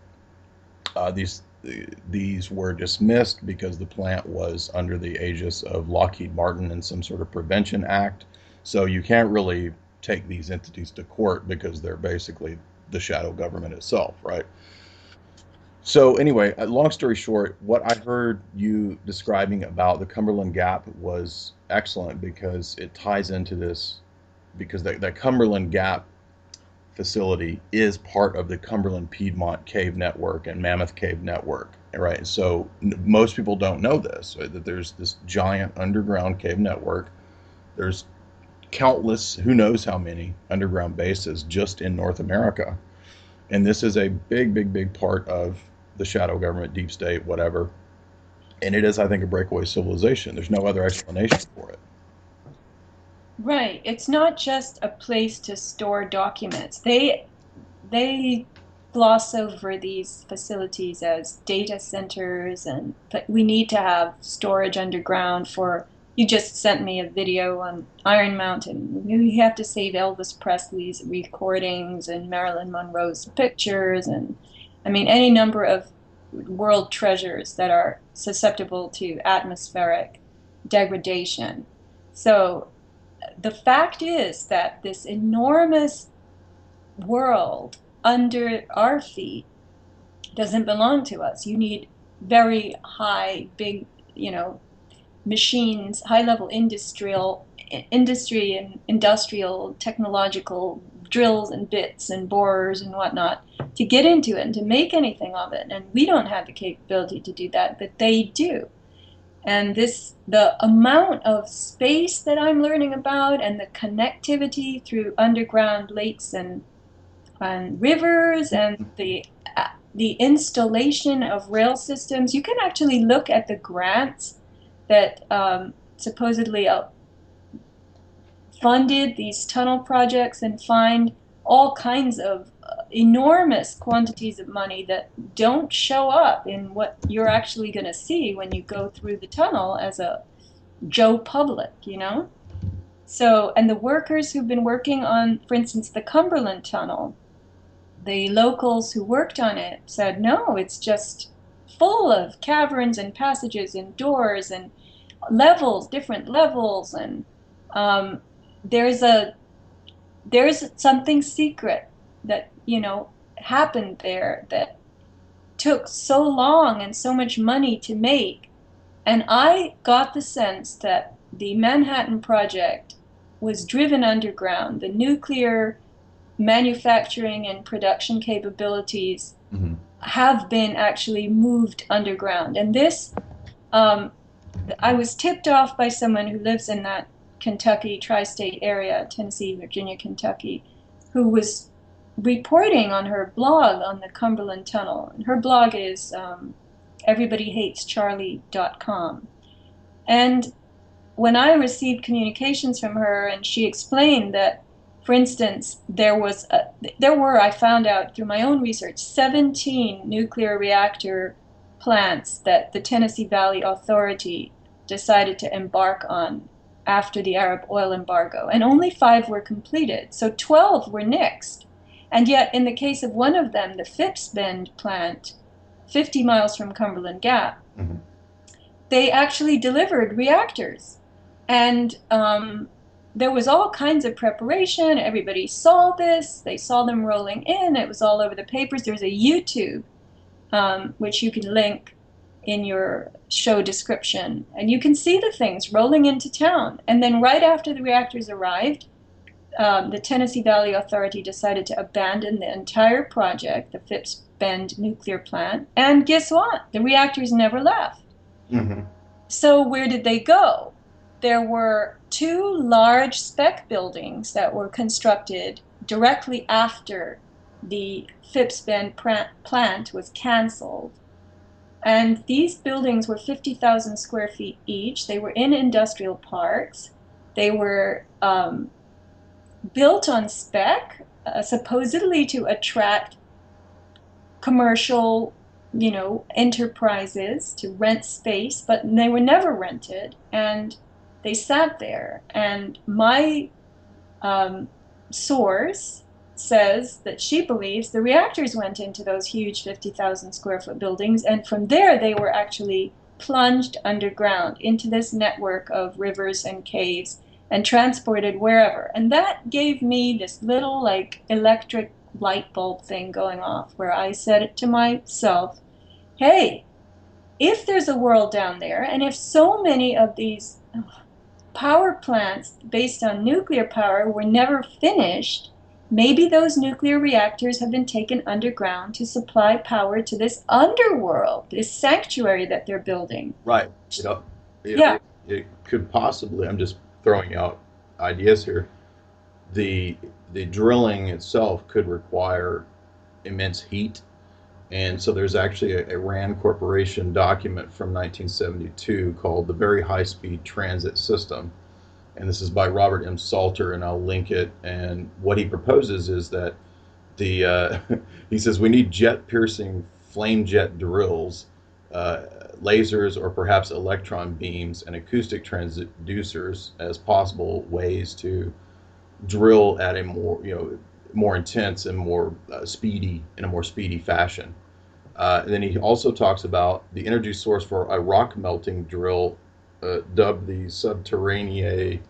These were dismissed because the plant was under the aegis of Lockheed Martin and some sort of prevention act. So you can't really take these entities to court because they're basically the shadow government itself, right? So anyway, long story short, what I heard you describing about the Cumberland Gap was excellent because it ties into this because that Cumberland Gap facility is part of the Cumberland Piedmont Cave Network and Mammoth Cave Network, right? So most people don't know this, right? That there's this giant underground cave network. There's countless, who knows how many underground bases just in North America. And this is a big, big, big part of the shadow government, deep state, whatever. And it is, I think, a breakaway civilization. There's no other explanation for it. Right. It's not just a place to store documents. They gloss over these facilities as data centers, and but we need to have storage underground for. You just sent me a video on Iron Mountain. You have to save Elvis Presley's recordings and Marilyn Monroe's pictures, and I mean any number of world treasures that are susceptible to atmospheric degradation. So the fact is that this enormous world under our feet doesn't belong to us. You need very high, big, you know, machines, high level industry and industrial technological drills and bits and borers and whatnot to get into it and to make anything of it. And we don't have the capability to do that, but they do. And the amount of space that I'm learning about and the connectivity through underground lakes and rivers and the installation of rail systems. You can actually look at the grants that supposedly funded these tunnel projects and find all kinds of enormous quantities of money that don't show up in what you're actually going to see when you go through the tunnel as a Joe public, you know? So, and the workers who've been working on, for instance, the Cumberland Tunnel, the locals who worked on it said, no, it's just full of caverns and passages and doors and levels, different levels, and um, there's a there's something secret that happened there that took so long and so much money to make. And I got the sense that the Manhattan Project was driven underground. The nuclear manufacturing and production capabilities Hmm. have been actually moved underground. And this, um, I was tipped off by someone who lives in that Kentucky tri-state area, Tennessee, Virginia, Kentucky, who was reporting on her blog on the Cumberland Tunnel. And her blog is everybodyhatescharlie.com. And when I received communications from her and she explained that, for instance, there were, I found out through my own research, 17 nuclear reactor plants that the Tennessee Valley Authority decided to embark on after the Arab oil embargo, and only 5 were completed. So 12 were nixed. And yet, in the case of one of them, the Phipps Bend plant, 50 miles from Cumberland Gap, Hmm. they actually delivered reactors. And there was all kinds of preparation. Everybody saw this. They saw them rolling in. It was all over the papers. There's a YouTube, which you can link in your show description. And you can see the things rolling into town. And then right after the reactors arrived, the Tennessee Valley Authority decided to abandon the entire project, the Phipps Bend nuclear plant. And guess what? The reactors never left. Hmm. So where did they go? There were 2 large spec buildings that were constructed directly after the Phipps Bend plant was canceled. And these buildings were 50,000 square feet each. They were in industrial parks. They were built on spec, supposedly to attract commercial, enterprises to rent space, but they were never rented and they sat there. And my um, source says that she believes the reactors went into those huge 50,000 square foot buildings, and from there they were actually plunged underground into this network of rivers and caves and transported wherever. And that gave me this little like electric light bulb thing going off where I said it to myself, hey, if there's a world down there, and if so many of these power plants based on nuclear power were never finished, maybe those nuclear reactors have been taken underground to supply power to this underworld, this sanctuary that they're building. Right. You know, Yeah, it could possibly. I'm just throwing out ideas here. The the drilling itself could require immense heat, and so there's actually a RAND Corporation document from 1972 called the Very High Speed Transit System, and this is by Robert M. Salter, and I'll link it. And what he proposes is that the he says we need jet piercing flame jet drills, uh, lasers, or perhaps electron beams and acoustic transducers as possible ways to drill at a more intense and more speedy in a more speedy fashion. And then he also talks about the energy source for a rock melting drill, dubbed the subterranean,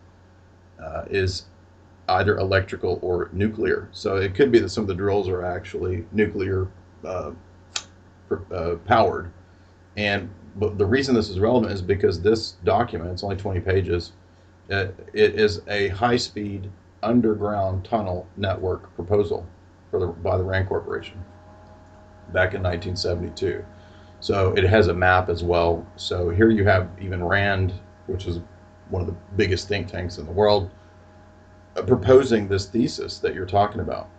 is either electrical or nuclear. So it could be that some of the drills are actually nuclear uh, powered. And but the reason this is relevant is because this document, it's only 20 pages, it is a high speed underground tunnel network proposal by the RAND Corporation back in 1972. So it has a map as well. So here you have even RAND, which is one of the biggest think tanks in the world, proposing this thesis that you're talking about.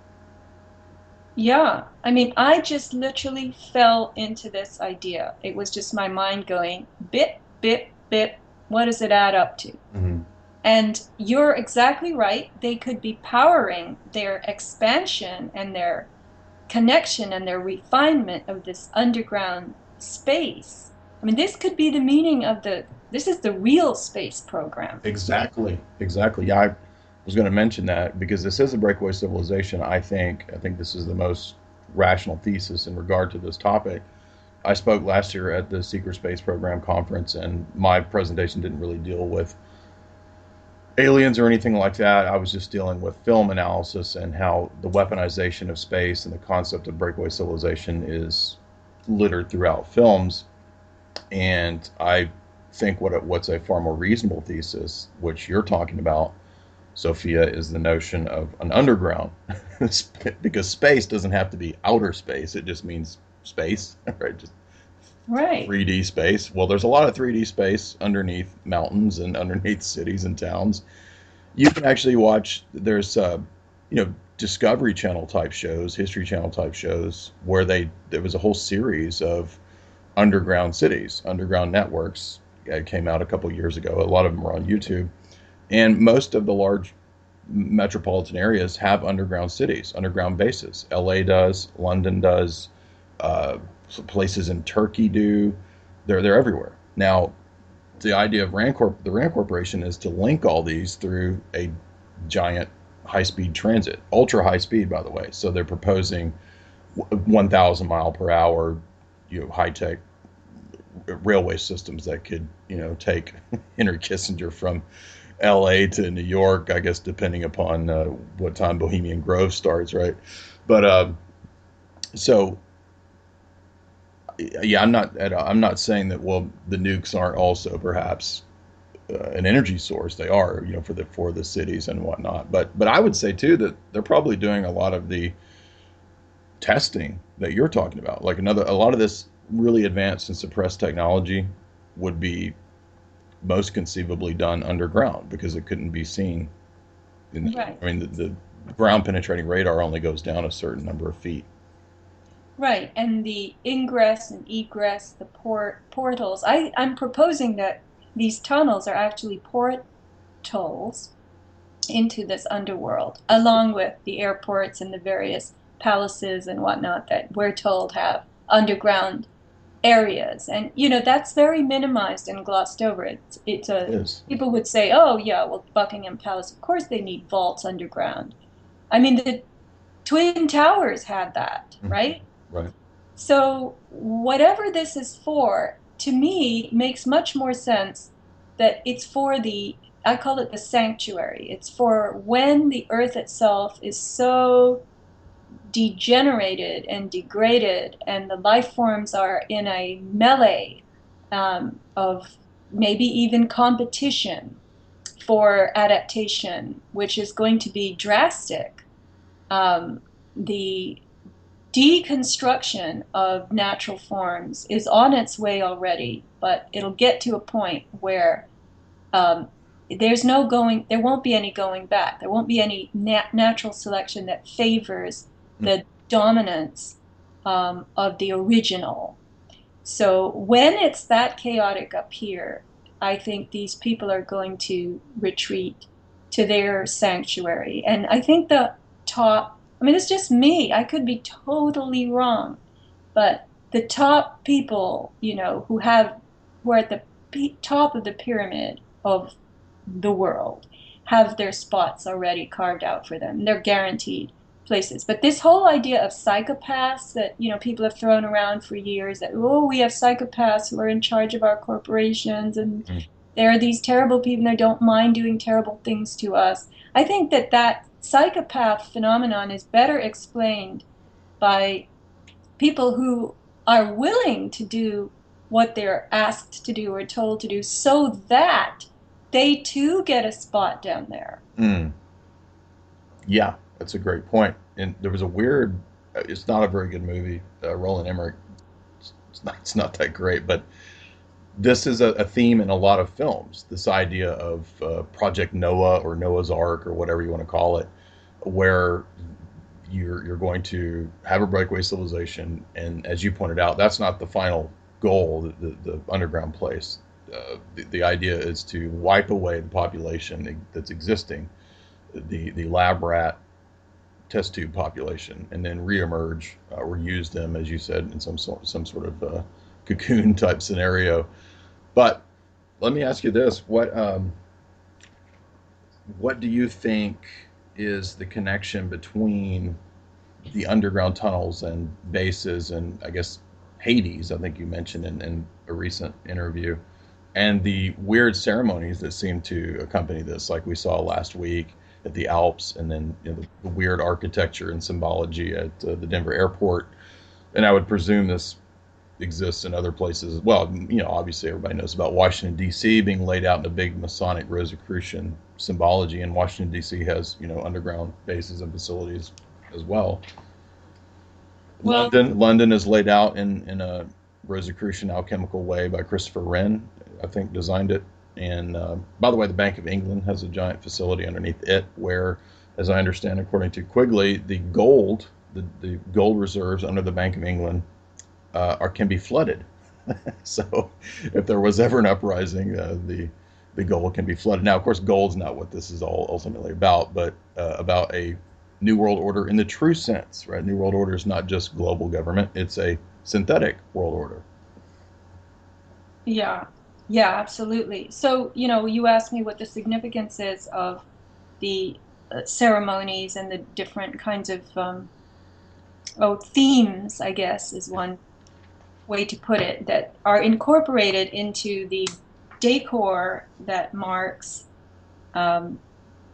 yeah. I mean, I just literally fell into this idea. It was just my mind going bit, bit, bit. What does it add up to? Mm-hmm. And you're exactly right. They could be powering their expansion and their connection and their refinement of this underground space. I mean, this could be the meaning of the This is the real space program, right? Exactly. Exactly. Yeah, I was going to mention that because this is a breakaway civilization. I think this is the most rational thesis in regard to this topic. I spoke last year at the Secret Space Program conference, and my presentation didn't really deal with aliens or anything like that. I was just dealing with film analysis and how the weaponization of space and the concept of breakaway civilization is littered throughout films. And I think what's a far more reasonable thesis, which you're talking about, Sophia, is the notion of an underground, because space doesn't have to be outer space; it just means space, right? Just Right. 3D space. Well, there's a lot of 3D space underneath mountains and underneath cities and towns. You can actually watch. There's Discovery Channel type shows, History Channel type shows, where there was a whole series of underground cities, underground networks. It came out a couple of years ago. A lot of them are on YouTube, and most of the large metropolitan areas have underground cities, underground bases. LA does, London does, places in Turkey do. They're everywhere. Now, the idea of the Rand Corporation is to link all these through a giant high-speed transit, ultra high speed, by the way. So they're proposing 1,000 mile per hour, high-tech railway systems that could, take Henry Kissinger from L.A. to New York, I guess, depending upon what time Bohemian Grove starts, right? But so yeah, I'm not saying that, well, the nukes aren't also perhaps an energy source. They are, for the cities and whatnot. But I would say too that they're probably doing a lot of the testing that you're talking about. Like a lot of this really advanced and suppressed technology would be most conceivably done underground because it couldn't be seen. Right. I mean, the ground penetrating radar only goes down a certain number of feet. Right. And the ingress and egress, the portals. I'm proposing that these tunnels are actually portals into this underworld, along with the airports and the various palaces and whatnot that we're told have underground areas. And that's very minimized and glossed over. It's It a is. People would say, oh yeah, well, Buckingham Palace, of course they need vaults underground. I mean, the Twin Towers had that, Mhm. right? Right. So whatever this is for, to me, makes much more sense that it's for I call it the sanctuary. It's for when the earth itself is so degenerated and degraded, and the life forms are in a melee of maybe even competition for adaptation, which is going to be drastic. The deconstruction of natural forms is on its way already, but it'll get to a point where um, there won't be any going back. There won't be any natural selection that favors Mm. the dominance of the original. So when it's that chaotic up here, I think these people are going to retreat to their sanctuary. And I think I mean, it's just me. I could be totally wrong, but the top people, who are at the top of the pyramid of the world, have their spots already carved out for them. They're guaranteed places. But this whole idea of psychopaths that, people have thrown around for years, that, oh, we have psychopaths who are in charge of our corporations, and Mm. there are these terrible people that don't mind doing terrible things to us. I think that psychopath phenomenon is better explained by people who are willing to do what they're asked to do or told to do so that they too get a spot down there. Mm. Yeah, that's a great point. And there was a weird. It's not a very good movie. Roland Emmerich. It's not that great, but this is a theme in a lot of films. This idea of Project Noah or Noah's Ark or whatever you want to call it, where you're going to have a breakaway civilization, and as you pointed out, that's not the final goal. The underground place. The idea is to wipe away the population that's existing, the lab rat test tube population, and then reemerge or use them, as you said, in some sort of cocoon type scenario. But let me ask you this: what do you think is the connection between the underground tunnels and bases, and I guess Hades? I think you mentioned in a recent interview, and the weird ceremonies that seem to accompany this, like we saw last week at the Alps, and then the weird architecture and symbology at the Denver airport. And I would presume this exists in other places. Well, obviously everybody knows about Washington D.C. being laid out in a big Masonic Rosicrucian symbology, and Washington D.C. has underground bases and facilities as well. Well, London is laid out in a Rosicrucian alchemical way by Christopher Wren, I think designed it. And by the way, the Bank of England has a giant facility underneath it where, as I understand, according to Quigley, the gold reserves under the Bank of England can be flooded. So if there was ever an uprising, the gold can be flooded. Now, of course, gold's not what this is all ultimately about, but about a new world order in the true sense, right? New world order is not just global government; it's a synthetic world order. yeah, yeah, absolutely. So, you asked me what the significance is of the ceremonies and the different kinds of themes, I guess, is one way to put it, that are incorporated into the decor that marks um,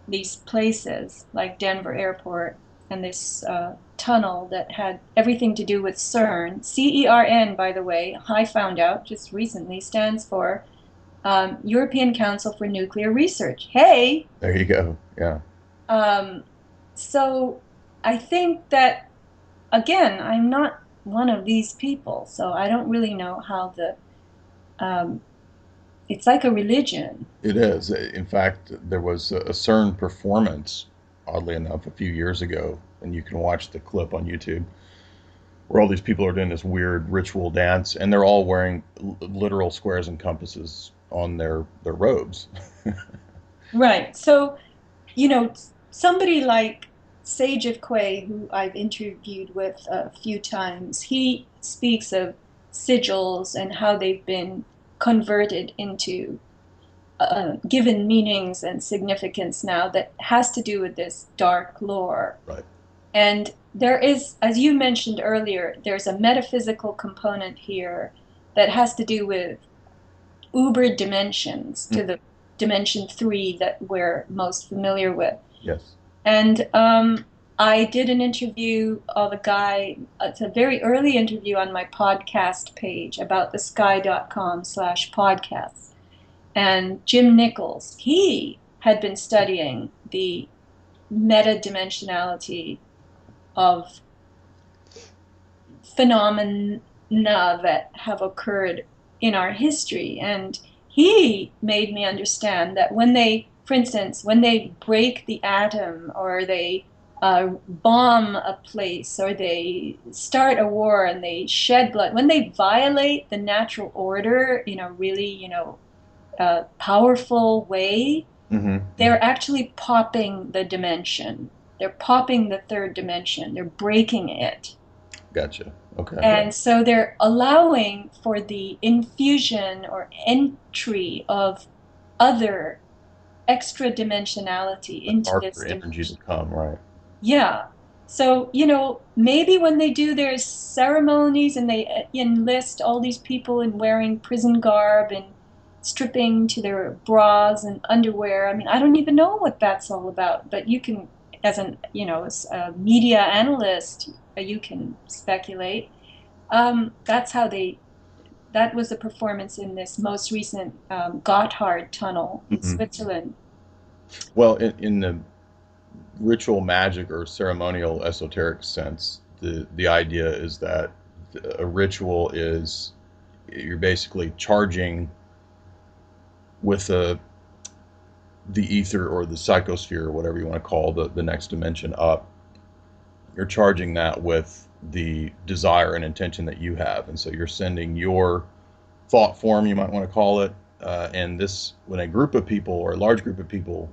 these places like Denver Airport and this tunnel that had everything to do with CERN. CERN, by the way, I found out just recently, stands for European Council for Nuclear Research. Hey! There you go. Yeah. Um, so I think that, again, I'm not one of these people, so I don't really know how um, it's like a religion. It is. In fact, there was a CERN performance, oddly enough, a few years ago, and you can watch the clip on YouTube where all these people are doing this weird ritual dance, and they're all wearing literal squares and compasses on their robes. Right. So, somebody like Sage of Quay, who I've interviewed with a few times, he speaks of sigils and how they've been converted into given meanings and significance now that has to do with this dark lore. Right. And there is, as you mentioned earlier, there's a metaphysical component here that has to do with uber dimensions to the dimension three that we're most familiar with. Yes. And I did an interview of a guy, it's a very early interview on my podcast page about the sky.com/podcasts. And Jim Nichols, he had been studying the metadimensionality of phenomena that have occurred in our history. And he made me understand that when they, for instance, when they break the atom or they bomb a place or they start a war and they shed blood, when they violate the natural order in a really, powerful way, Mm-hmm. they're actually popping the dimension. They're popping the third dimension. They're breaking it. Gotcha. Okay. And so they're allowing for the infusion or entry of other extra dimensionality into this Darker energy to dimension. come. Right. Yeah. So, maybe when they do their ceremonies and they enlist all these people in wearing prison garb and stripping to their bras and underwear, I mean, I don't even know what that's all about, but you can, as a media analyst, you can speculate. That's how that was the performance in this most recent Gotthard tunnel in Mm-hmm. Switzerland. Well, in the ritual magic or ceremonial esoteric sense, the idea is that a ritual is you're basically charging with the ether or the psychosphere or whatever you want to call the next dimension up. You're charging that with the desire and intention that you have, and so you're sending your thought form, you might want to call it. And this, when a group of people or a large group of people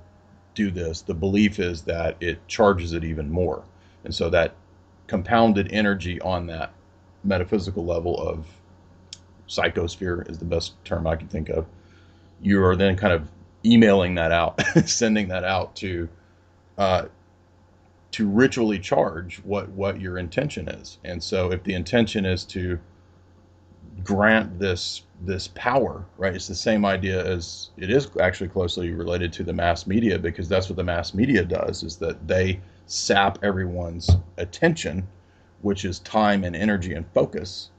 do this, the belief is that it charges it even more. And so that compounded energy on that metaphysical level of psychosphere is the best term I can think of. you are then kind of emailing that out, sending that out uh, to ritually charge what your intention is. And so if the intention is to grant this power, right? It's the same idea as it is actually closely related to the mass media, because that's what the mass media does, is that they sap everyone's attention, which is time and energy and focus,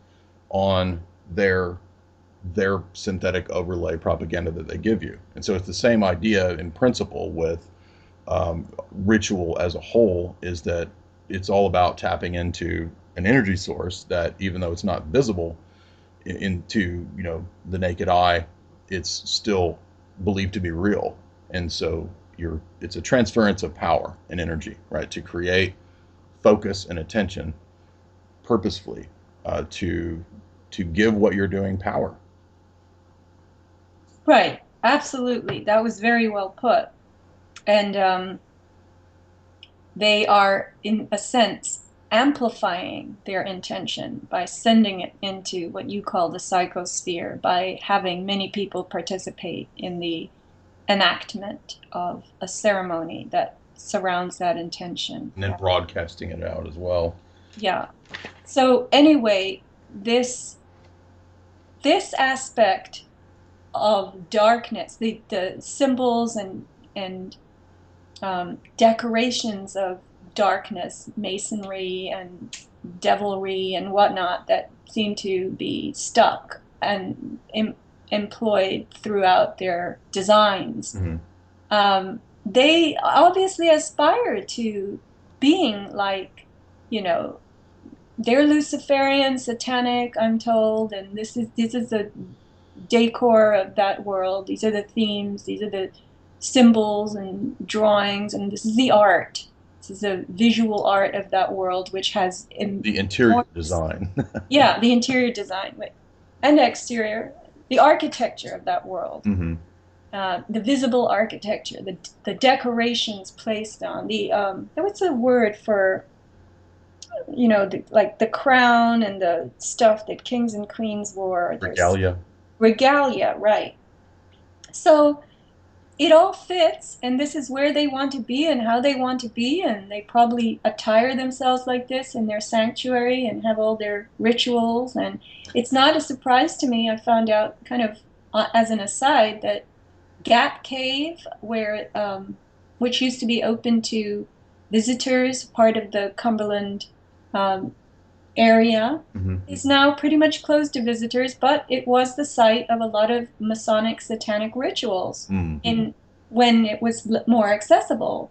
on their synthetic overlay propaganda that they give you. And so it's the same idea in principle with ritual as a whole, is that it's all about tapping into an energy source that, even though it's not visible into the naked eye, it's still believed to be real. And so it's a transference of power and energy, right, to create focus and attention purposefully, to give what you're doing power. Right. Absolutely. That was very well put. And they are, in a sense, amplifying their intention by sending it into what you call the psychosphere, by having many people participate in the enactment of a ceremony that surrounds that intention. And then broadcasting it out as well. Yeah. So anyway, this aspect of darkness, the symbols and decorations of darkness, masonry and devilry and whatnot, that seem to be stuck and employed throughout their designs. Mm-hmm. They obviously aspire to being like, you know, they're Luciferian, satanic, I'm told, and this is the decor of that world. These are the themes, these are the symbols and drawings, and this is the art. This is the visual art of that world, which has The interior design. yeah, the interior design and exterior, the architecture of that world, Mm-hmm. the visible architecture, the decorations placed on the what's the word for like the crown and the stuff that kings and queens wore. There's Regalia. regalia, right? So it all fits, and this is where they want to be and how they want to be, and they probably attire themselves like this in their sanctuary and have all their rituals. And it's not a surprise to me. I found out, kind of as an aside, that Gap Cave, which used to be open to visitors, part of the Cumberland um, area, Mm-hmm. is now pretty much closed to visitors, but it was the site of a lot of Masonic satanic rituals Mm-hmm. in when it was more accessible.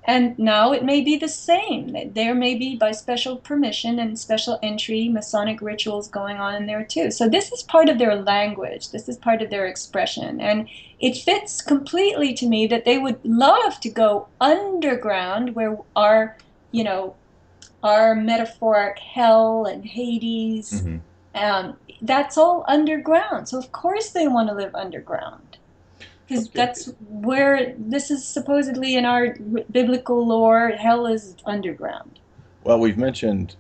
And now it may be the same. There may be, by special permission and special entry, Masonic rituals going on in there too. So this is part of their language. This is part of their expression. And it fits completely to me that they would love to go underground, where you know, our metaphoric hell and Hades, Mm-hmm. that's all underground. So of course they want to live underground, because Okay. that's where this is supposedly in our biblical lore. Hell is underground. Well, we've mentioned.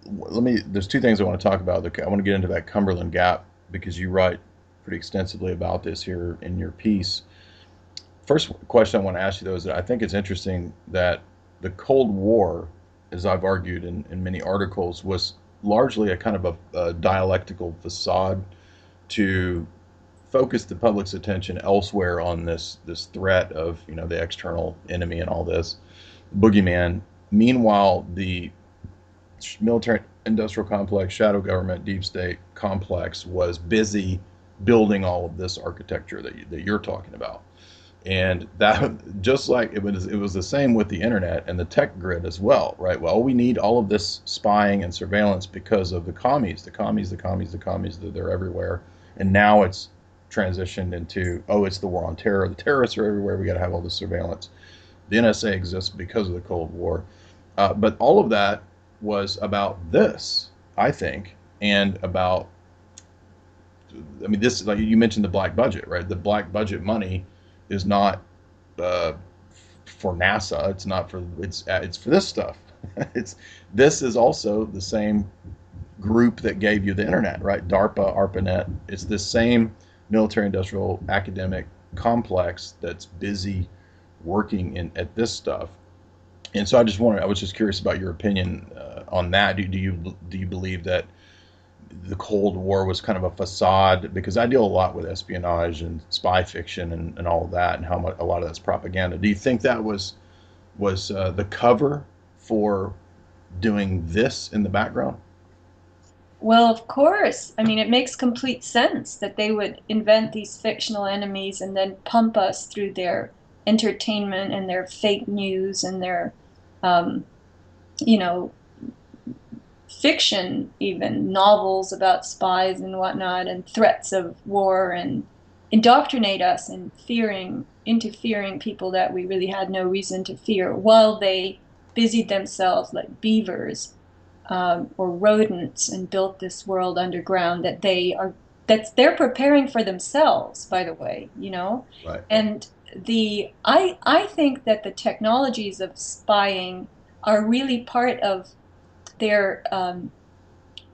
There's two things I want to talk about. I want to get into that Cumberland Gap, because you write pretty extensively about this here in your piece. First question I want to ask you, though, is that I think it's interesting that the Cold War, as I've argued in many articles, was largely a kind of a dialectical facade to focus the public's attention elsewhere on this threat of the external enemy and all this boogeyman. Meanwhile, the military industrial complex, shadow government, deep state complex was busy building all of this architecture that you're talking about. And that, just like it was the same with the internet and the tech grid as well, right? Well, we need all of this spying and surveillance because of the commies, they're everywhere. And now it's transitioned into, oh, it's the war on terror. The terrorists are everywhere. We got to have all this surveillance. The NSA exists because of the Cold War. But all of that was about this, I think, and about, I mean, this, like you mentioned, the black budget, right? The black budget money is not uh, for NASA. It's not for it's for this stuff. This is also the same group that gave you the internet, right? DARPA, ARPANET. It's the same military industrial academic complex that's busy working in at this stuff. And so I was just curious about your opinion on that. Do you believe that the Cold War was kind of a facade? Because I deal a lot with espionage and spy fiction and all of that, and how much a lot of that's propaganda. Do you think that was the cover for doing this in the background? Well, of course. I mean, it makes complete sense that they would invent these fictional enemies and then pump us through their entertainment and their fake news and their, um, you know, fiction, even novels about spies and whatnot, and threats of war, and indoctrinate us in into fearing people that we really had no reason to fear, while they busied themselves like beavers, or rodents, and built this world underground they're preparing for themselves, by the way, you know? Right. And I think that the technologies of spying are really part of their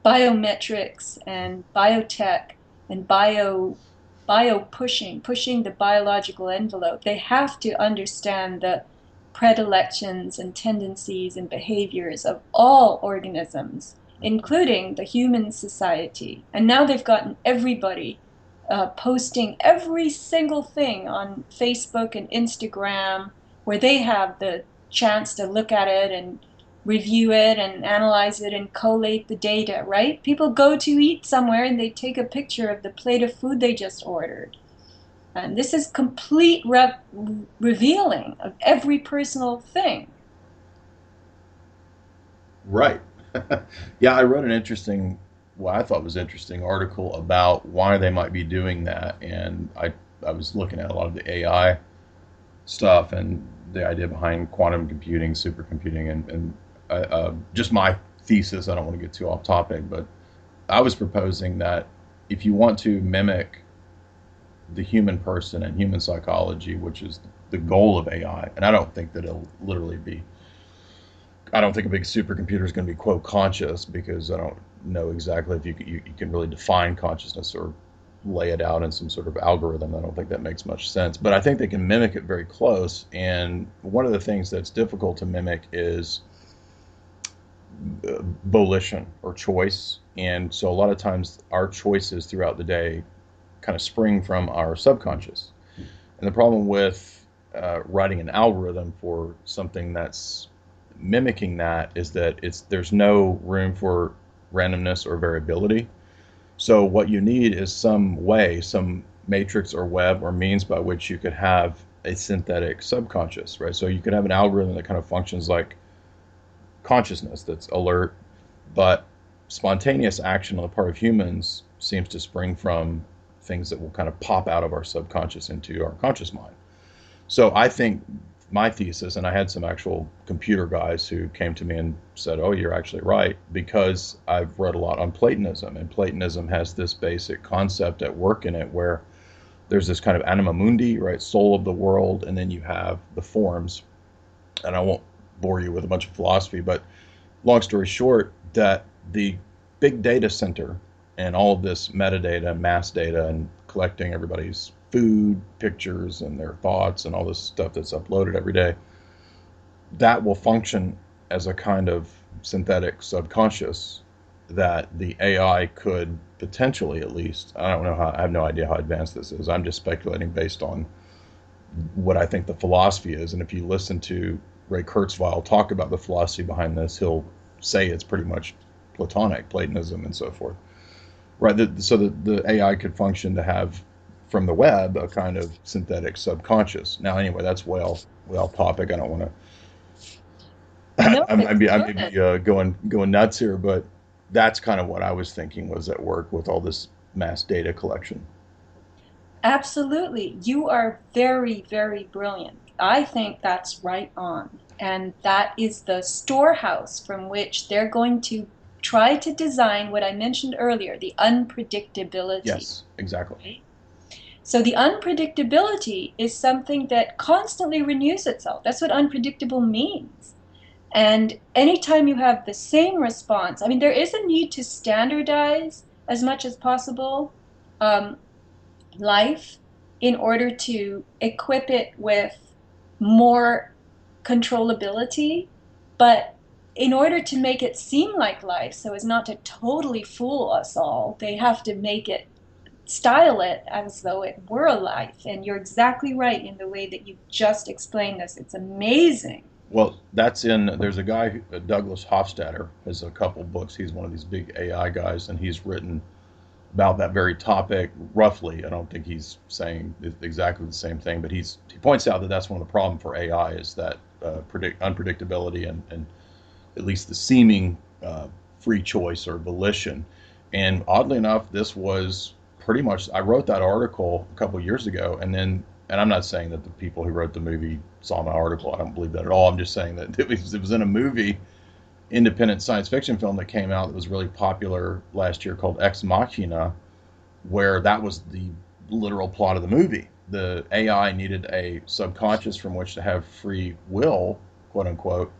biometrics and biotech and bio pushing the biological envelope. They have to understand the predilections and tendencies and behaviors of all organisms, including the human society. And now they've gotten everybody posting every single thing on Facebook and Instagram, where they have the chance to look at it and review it and analyze it and collate the data, right? People go to eat somewhere and they take a picture of the plate of food they just ordered. And this is complete revealing of every personal thing. Right. Yeah, I wrote an interesting, what I thought was interesting article about why they might be doing that, and I was looking at a lot of the AI stuff and the idea behind quantum computing, supercomputing, and just my thesis. I don't want to get too off topic, but I was proposing that if you want to mimic the human person and human psychology, which is the goal of AI, and I don't think that it'll literally be, I don't think a big supercomputer is going to be quote conscious, because I don't know exactly if you can really define consciousness or lay it out in some sort of algorithm. I don't think that makes much sense, but I think they can mimic it very close. And one of the things that's difficult to mimic is volition or choice. And so a lot of times our choices throughout the day kind of spring from our subconscious. And the problem with writing an algorithm for something that's mimicking that is that there's no room for randomness or variability. So what you need is some way, some matrix or web or means by which you could have a synthetic subconscious, right? So you could have an algorithm that kind of functions like consciousness, that's alert, but spontaneous action on the part of humans seems to spring from things that will kind of pop out of our subconscious into our conscious mind. So I think my thesis, and I had some actual computer guys who came to me and said, "Oh, you're actually right," because I've read a lot on Platonism, and Platonism has this basic concept at work in it where there's this kind of anima mundi, right, soul of the world, and then you have the forms. And I won't bore you with a bunch of philosophy, but long story short, that the big data center and all of this metadata, mass data, and collecting everybody's food, pictures, and their thoughts, and all this stuff that's uploaded every day, that will function as a kind of synthetic subconscious that the AI could potentially, at least, I don't know how, I have no idea how advanced this is. I'm just speculating based on what I think the philosophy is. And if you listen to Ray Kurzweil talk about the philosophy behind this, he'll say it's pretty much Platonic, Platonism, and so forth. Right. So the AI could function to have from the web a kind of synthetic subconscious. Now, anyway, that's way off topic. I don't want No, to. it's I may good. be going nuts here, but that's kind of what I was thinking was at work with all this mass data collection. Absolutely. You are very, very brilliant. I think that's right on. And that is the storehouse from which they're going to try to design what I mentioned earlier, the unpredictability. Yes, exactly. Right? So the unpredictability is something that constantly renews itself. That's what unpredictable means. And anytime you have the same response, I mean, there is a need to standardize as much as possible. Um, life in order to equip it with more controllability, but in order to make it seem like life, so as not to totally fool us all, they have to make it style it as though it were a life. And you're exactly right in the way that you just explained this. It's amazing. Well, that's in. There's a guy, Douglas Hofstadter, has a couple books. He's one of these big AI guys, and he's written about that very topic roughly. I don't think he's saying exactly the same thing, but he points out that that's one of the problems for AI is that unpredictability and at least the seeming free choice or volition. And oddly enough, this was pretty much. I wrote that article a couple of years ago, and I'm not saying that the people who wrote the movie saw my article. I don't believe that at all. I'm just saying that it was in a movie, independent science fiction film that came out that was really popular last year called Ex Machina, where that was the literal plot of the movie. The AI needed a subconscious from which to have free will, quote unquote,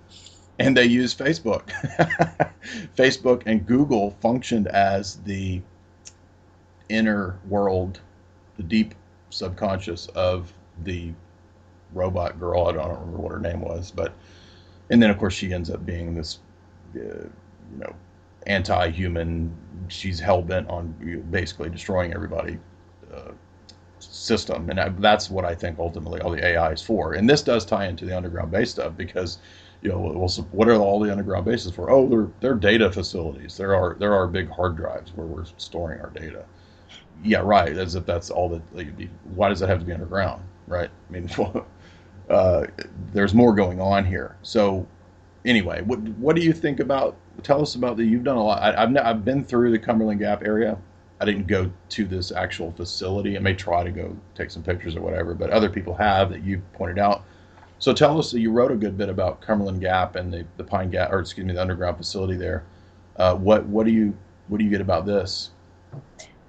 and they used Facebook. Facebook and Google functioned as the inner world, the deep subconscious of the robot girl. I don't remember what her name was, but and then of course she ends up being this, you know, anti-human. She's hell bent on basically destroying everybody. Uh, System, and that's what I think ultimately all the AI is for. And this does tie into the underground base stuff because, well, so what are all the underground bases for? Oh, they're data facilities. There are big hard drives where we're storing our data. Yeah, right. As if that's all that. Why does it have to be underground? Right. I mean, uh, there's more going on here. So anyway, what do you think about? Tell us about the. You've done a lot. I've been through the Cumberland Gap area. I didn't go to this actual facility. I may try to go take some pictures or whatever, but other people have that you pointed out. So tell us. You wrote a good bit about Cumberland Gap and the Pine Gap, or excuse me, the underground facility there. What do you get about this?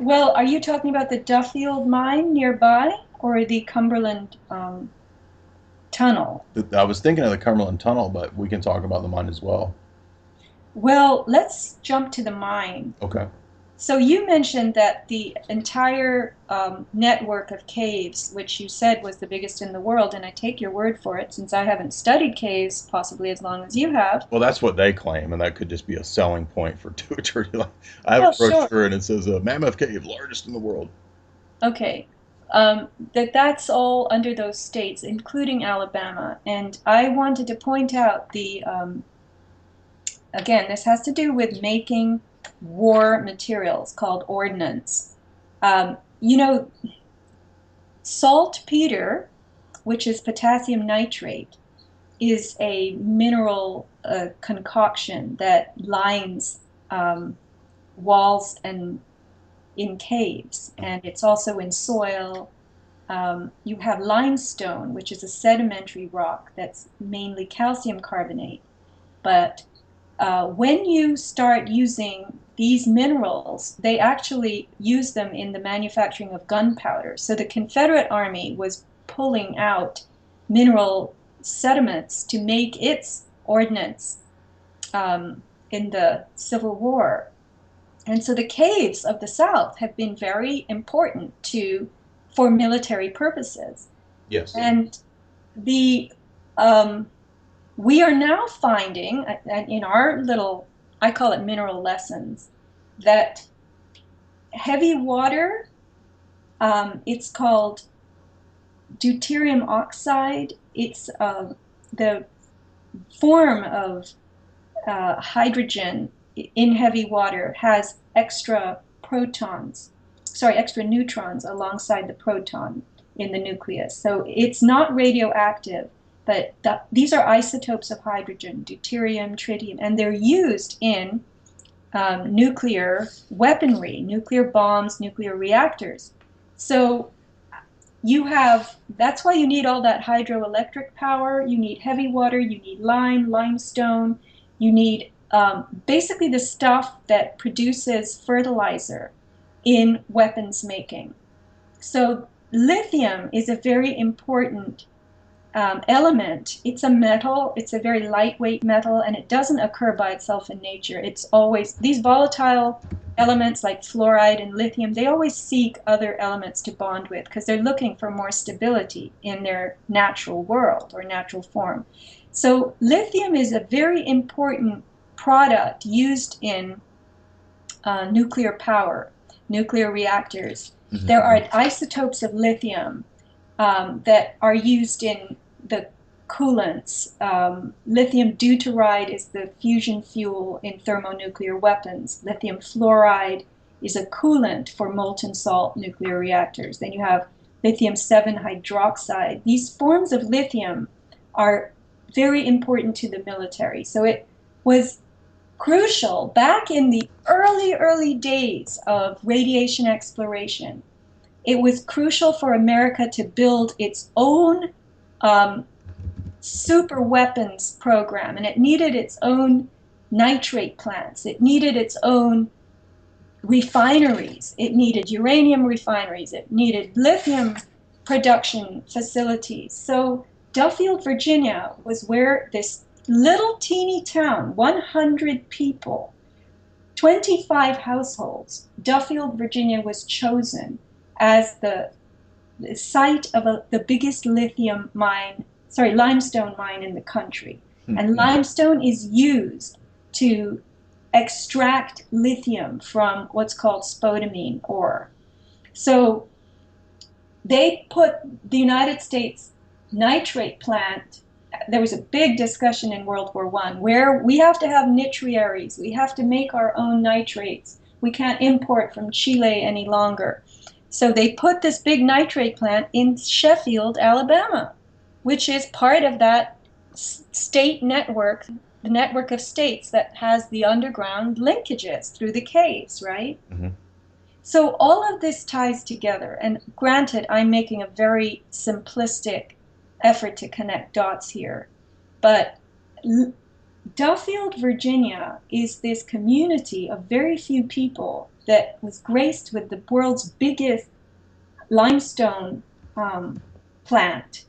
Well, are you talking about the Duffield mine nearby or the Cumberland tunnel? I was thinking of the Cumberland Tunnel, but we can talk about the mine as well. Well, let's jump to the mine. Okay. So you mentioned that the entire network of caves, which you said was the biggest in the world, and I take your word for it since I haven't studied caves possibly as long as you have. Well, that's what they claim, and that could just be a selling point for tour. Like, I have a Well, sure. brochure and it says Mammoth Cave, largest in the world. Okay. That's all under those states, including Alabama. And I wanted to point out again, this has to do with making war materials called ordnance. You know, saltpeter, which is potassium nitrate, is a mineral concoction that lines walls and in caves, and it's also in soil. You have limestone, which is a sedimentary rock that's mainly calcium carbonate. But when you start using these minerals, they actually use them in the manufacturing of gunpowder. So the Confederate Army was pulling out mineral sediments to make its ordnance in the Civil War. And so the caves of the South have been very important for military purposes. Yes. And the um, we are now finding in our little, I call it mineral lessons, that heavy water, it's called deuterium oxide. It's the form of hydrogen in heavy water has extra neutrons alongside the proton in the nucleus. So it's not radioactive, but these are isotopes of hydrogen, deuterium, tritium, and they're used in nuclear weaponry, nuclear bombs, nuclear reactors. So that's why you need all that hydroelectric power. You need heavy water, you need limestone, you need basically the stuff that produces fertilizer in weapons making. So lithium is a very important element. It's a metal, it's a very lightweight metal, and it doesn't occur by itself in nature. It's always these volatile elements like fluoride and lithium, they always seek other elements to bond with because they're looking for more stability in their natural world or natural form. So lithium is a very important product used in nuclear power, nuclear reactors. There Hmm. are isotopes of lithium that are used in the coolants. Lithium deuteride is the fusion fuel in thermonuclear weapons. Lithium fluoride is a coolant for molten salt nuclear reactors. Then you have lithium 7 hydroxide. These forms of lithium are very important to the military. So it was crucial back in the early days of radiation exploration. It was crucial for America to build its own um, super weapons program, and it needed its own nitrate plants. It needed its own refineries. It needed uranium refineries. It needed lithium production facilities. So Duffield, Virginia was where this little teeny town, 100 people, 25 households, Duffield, Virginia was chosen as the site of the biggest limestone mine in the country. And limestone is used to extract lithium from what's called spodumene ore. So they put the United States nitrate plant. There was a big discussion in World War I where we have to have nitriaries. We have to make our own nitrates. We can't import from Chile any longer. So they put this big nitrate plant in Sheffield, Alabama, which is part of that state network, the network of states that has the underground linkages through the caves, right? Hmm. So all of this ties together. And granted, I'm making a very simplistic effort to connect dots here. But Duffield, Virginia is this community of very few people that was graced with the world's biggest limestone plant,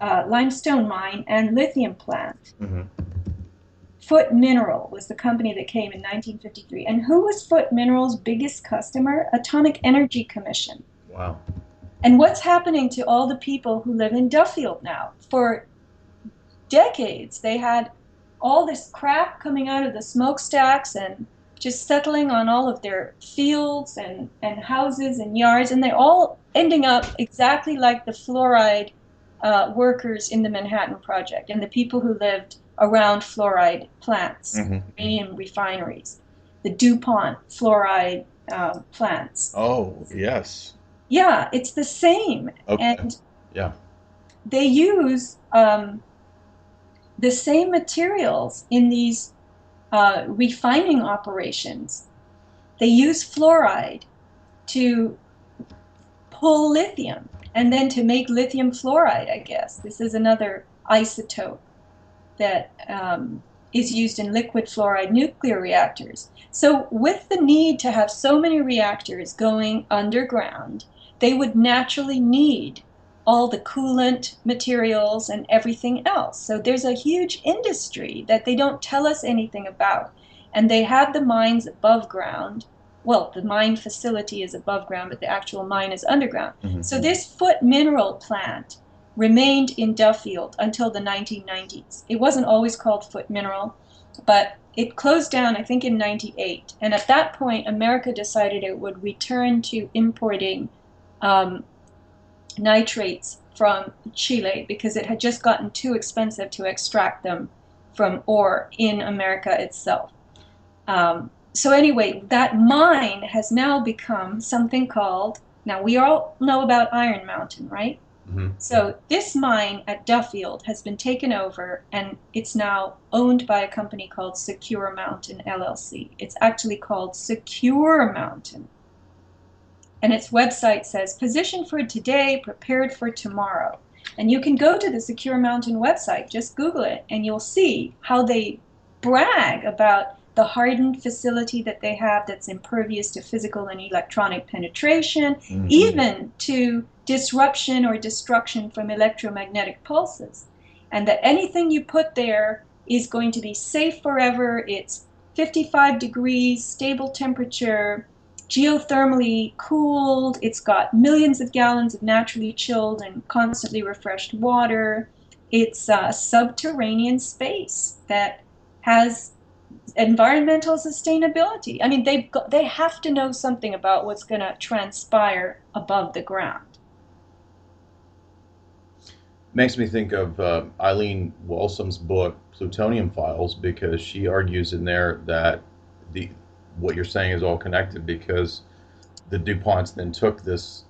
limestone mine, and lithium plant. Hmm. Foot Mineral was the company that came in 1953. And who was Foot Mineral's biggest customer? Atomic Energy Commission. Wow. And what's happening to all the people who live in Duffield now? For decades, they had all this crap coming out of the smokestacks and just settling on all of their fields and houses and yards, and they all ending up exactly like the fluoride workers in the Manhattan Project and the people who lived around fluoride plants, Hmm. uranium refineries, the DuPont fluoride plants. Oh, yes. Yeah, it's the same. Okay. And Yeah. they use the same materials in these refining operations. They use fluoride to pull lithium and then to make lithium fluoride, I guess. This is another isotope that is used in liquid fluoride nuclear reactors. So with the need to have so many reactors going underground, they would naturally need all the coolant materials and everything else. So there's a huge industry that they don't tell us anything about. And they have the mines above ground. Well, the mine facility is above ground, but the actual mine is underground. Hmm. So this Foot Mineral plant remained in Duffield until the 1990s. It wasn't always called Foot Mineral, but it closed down, I think, in 98. And at that point, America decided it would return to importing um, nitrates from Chile because it had just gotten too expensive to extract them from ore in America itself. So anyway, that mine has now become something called, now we all know about Iron Mountain, right? Hmm. So this mine at Duffield has been taken over and it's now owned by a company called Secure Mountain LLC. It's actually called Secure Mountain. And its website says, positioned for today, prepared for tomorrow. And you can go to the Secure Mountain website, just Google it, and you'll see how they brag about the hardened facility that they have that's impervious to physical and electronic penetration, Hmm. even to disruption or destruction from electromagnetic pulses, and that anything you put there is going to be safe forever. It's 55 degrees, stable temperature, geothermally cooled. It's got millions of gallons of naturally chilled and constantly refreshed water. It's a subterranean space that has environmental sustainability. I mean, they have to know something about what's going to transpire above the ground. Makes me think of Eileen Walsam's book Plutonium Files, because she argues in there that the what you're saying is all connected, because the DuPonts then took this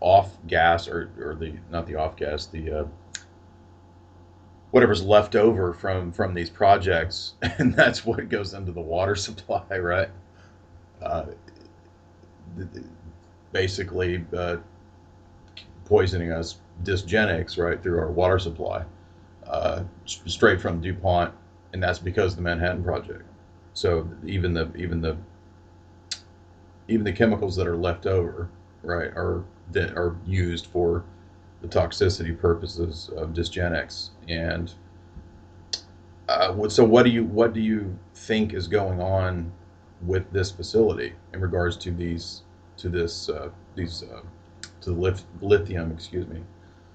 off gas, or the not the off gas, the whatever's left over from these projects, and that's what goes into the water supply, right? Uh, Basically, poisoning us dysgenics right through our water supply, straight from DuPont, and that's because of the Manhattan Project. So even the chemicals that are left over, right, are that are used for the toxicity purposes of dysgenics. And so what do you think is going on with this facility in regards to these to lithium, excuse me?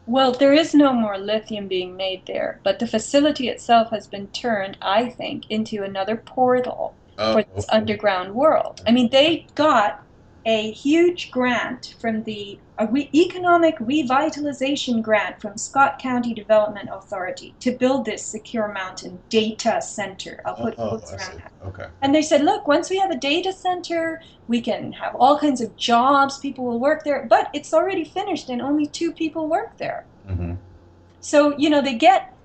Well, there is no more lithium being made there, but the facility itself has been turned, I think, into another portal Oh, for this okay. underground world. I mean, they got a huge grant from the Economic Revitalization Grant from Scott County Development Authority to build this Secure Mountain data center. I'll put Oh, quotes I around see. that. Okay. And they said, look, once we have a data center, we can have all kinds of jobs, people will work there, but it's already finished and only two people work there. Mm-hmm. So, they get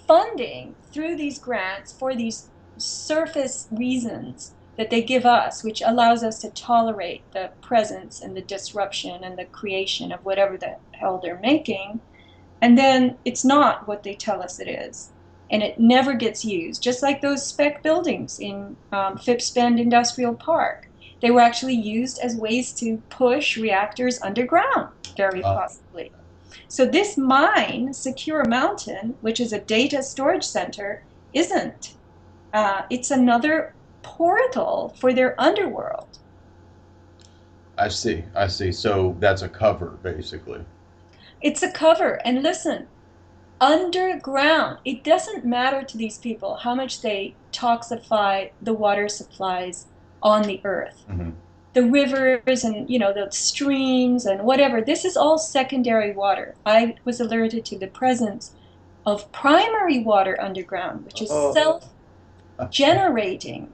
funding through these grants for these surface reasons that they give us, which allows us to tolerate the presence and the disruption and the creation of whatever the hell they're making. And then it's not what they tell us it is. And it never gets used, just like those spec buildings in Phipps Bend Industrial Park. They were actually used as ways to push reactors underground, very Uh, possibly. So this mine, Secure Mountain, which is a data storage center, isn't. It's another portal for their underworld. I see. I see. So that's a cover, basically. It's a cover. And listen, underground, it doesn't matter to these people how much they toxify the water supplies on the earth. Hmm. The rivers and the streams and whatever, this is all secondary water. I was alerted to the presence of primary water underground, which is Oh, self-generating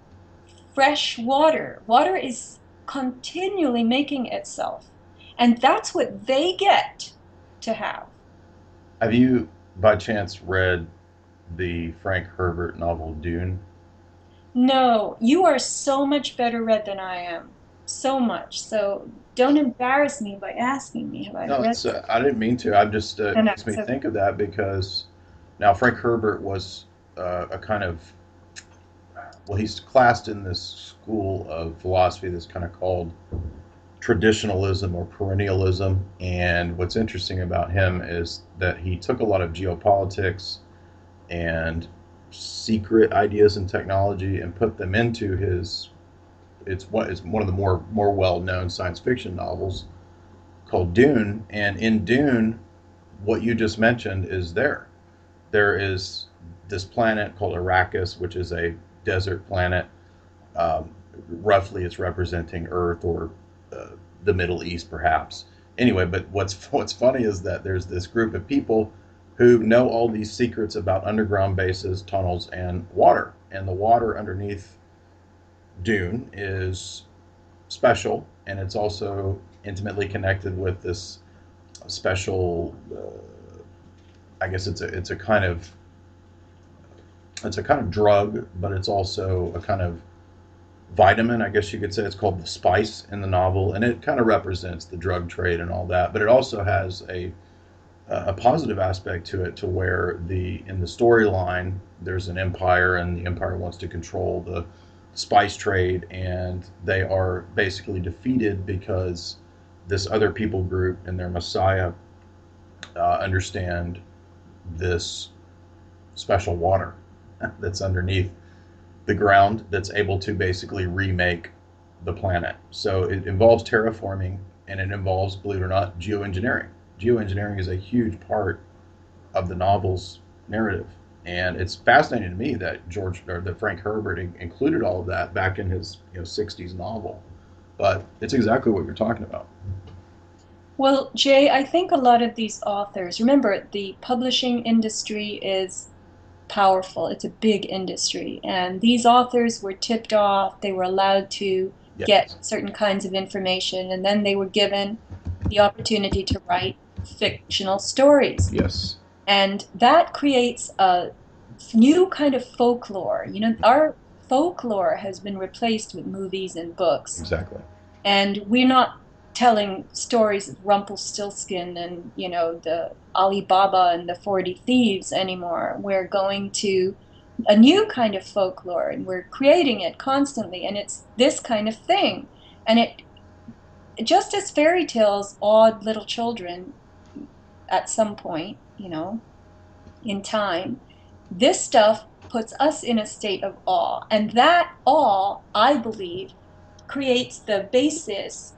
fresh water. Water is continually making itself, and that's what they get to have. have you, by chance, read the Frank Herbert novel Dune? No, you are so much better read than I am, so much. So don't embarrass me by asking me have I No, read it's, this. I didn't mean to. I just And makes me so think of that, because now Frank Herbert was a kind of, well, he's classed in this school of philosophy that's kind of called traditionalism or perennialism. And what's interesting about him is that he took a lot of geopolitics and secret ideas and technology and put them into his, it's what is one of the more well known science fiction novels called Dune. And in Dune, what you just mentioned is there is this planet called Arrakis, which is a desert planet. um, Roughly it's representing Earth, or uh, the Middle East, perhaps. Anyway, but what's funny is that there's this group of people who know all these secrets about underground bases, tunnels, and water. And the water underneath Dune is special, and it's also intimately connected with this special. I guess it's a kind of drug, but it's also a kind of vitamin, I guess you could say. It's called the spice in the novel, and it kind of represents the drug trade and all that. But it also has a positive aspect to it, to where the in the storyline there's an empire, and the empire wants to control the spice trade, and they are basically defeated because this other people group and their messiah understand this special water that's underneath the ground that's able to basically remake the planet. So it involves terraforming, and it involves, believe it or not, geoengineering. Geoengineering is a huge part of the novel's narrative. And it's fascinating to me that Frank Herbert included all of that back in his 60s novel. But it's exactly what you're talking about. Well, Jay, I think a lot of these authors, remember, the publishing industry is powerful. It's a big industry. And these authors were tipped off. They were allowed to get Yes. certain kinds of information, and then they were given the opportunity to write fictional stories. Yes. And that creates a new kind of folklore. Our folklore has been replaced with movies and books. Exactly. And we're not telling stories of Rumpelstiltskin and, the Alibaba and the 40 Thieves anymore. We're going to a new kind of folklore, and we're creating it constantly. And it's this kind of thing. And it just as fairy tales awed little children at some point, in time, this stuff puts us in a state of awe. And that awe, I believe, creates the basis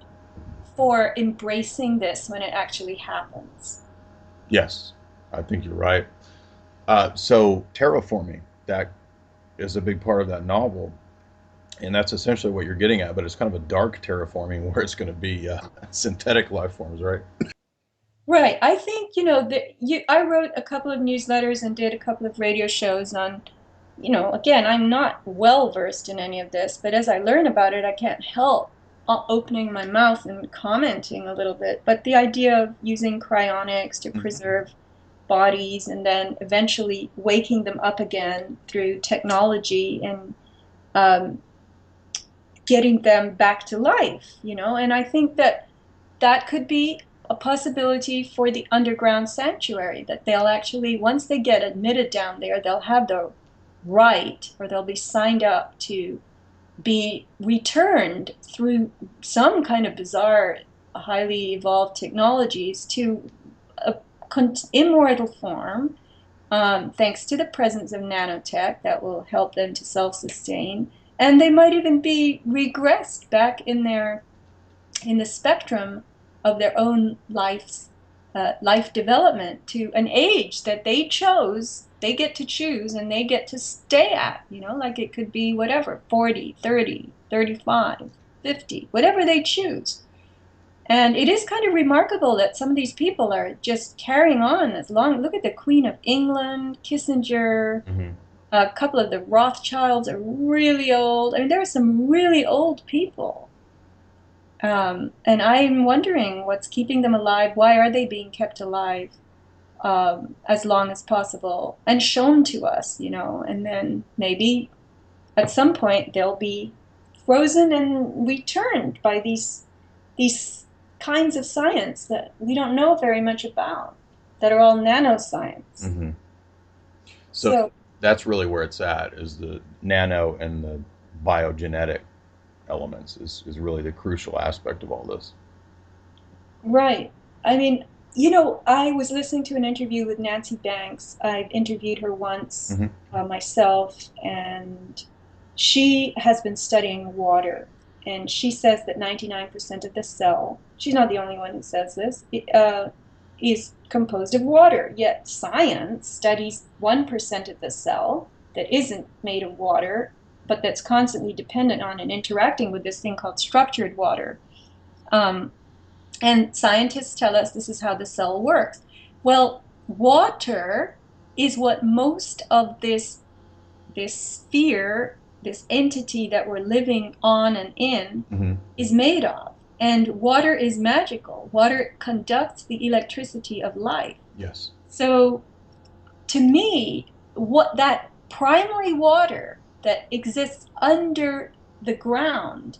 for embracing this when it actually happens. Yes, I think you're right. So terraforming, that is a big part of that novel, and that's essentially what you're getting at. But it's kind of a dark terraforming where it's going to be synthetic life forms, right? Right. I think, I wrote a couple of newsletters and did a couple of radio shows on, again, I'm not well versed in any of this, but as I learn about it, I can't help opening my mouth and commenting a little bit. But the idea of using cryonics to Mm-hmm. preserve bodies and then eventually waking them up again through technology and um, getting them back to life, and I think that that could be a possibility for the underground sanctuary, that they'll actually, once they get admitted down there, they'll have the right, or they'll be signed up to be returned through some kind of bizarre, highly evolved technologies to a immortal form, thanks to the presence of nanotech that will help them to self-sustain. And they might even be regressed back in the spectrum of their own life development to an age that they chose. They get to choose and they get to stay at, like it could be whatever, 40, 30, 35, 50, whatever they choose. And it is kind of remarkable that some of these people are just carrying on as long. Look at the Queen of England, Kissinger, Mm-hmm. a couple of the Rothschilds are really old. I mean, there are some really old people. And I'm wondering what's keeping them alive. Why are they being kept alive as long as possible and shown to us, And then maybe at some point they'll be frozen and returned by these kinds of science that we don't know very much about, that are all nanoscience. Mm-hmm. So So, that's really where it's at, is the nano and the biogenetic elements is really the crucial aspect of all this. right. I mean, I was listening to an interview with Nancy Banks. I've interviewed her once Mm-hmm. myself, and she has been studying water. And she says that 99% of the cell, she's not the only one who says this, is composed of water. Yet science studies 1% of the cell that isn't made of water, but that's constantly dependent on and interacting with this thing called structured water. Um, and scientists tell us this is how the cell works. Well, water is what most of this sphere, this entity that we're living on and in, Mm-hmm. is made of. And water is magical. Water conducts the electricity of life. Yes. So to me, what that primary water that exists under the ground,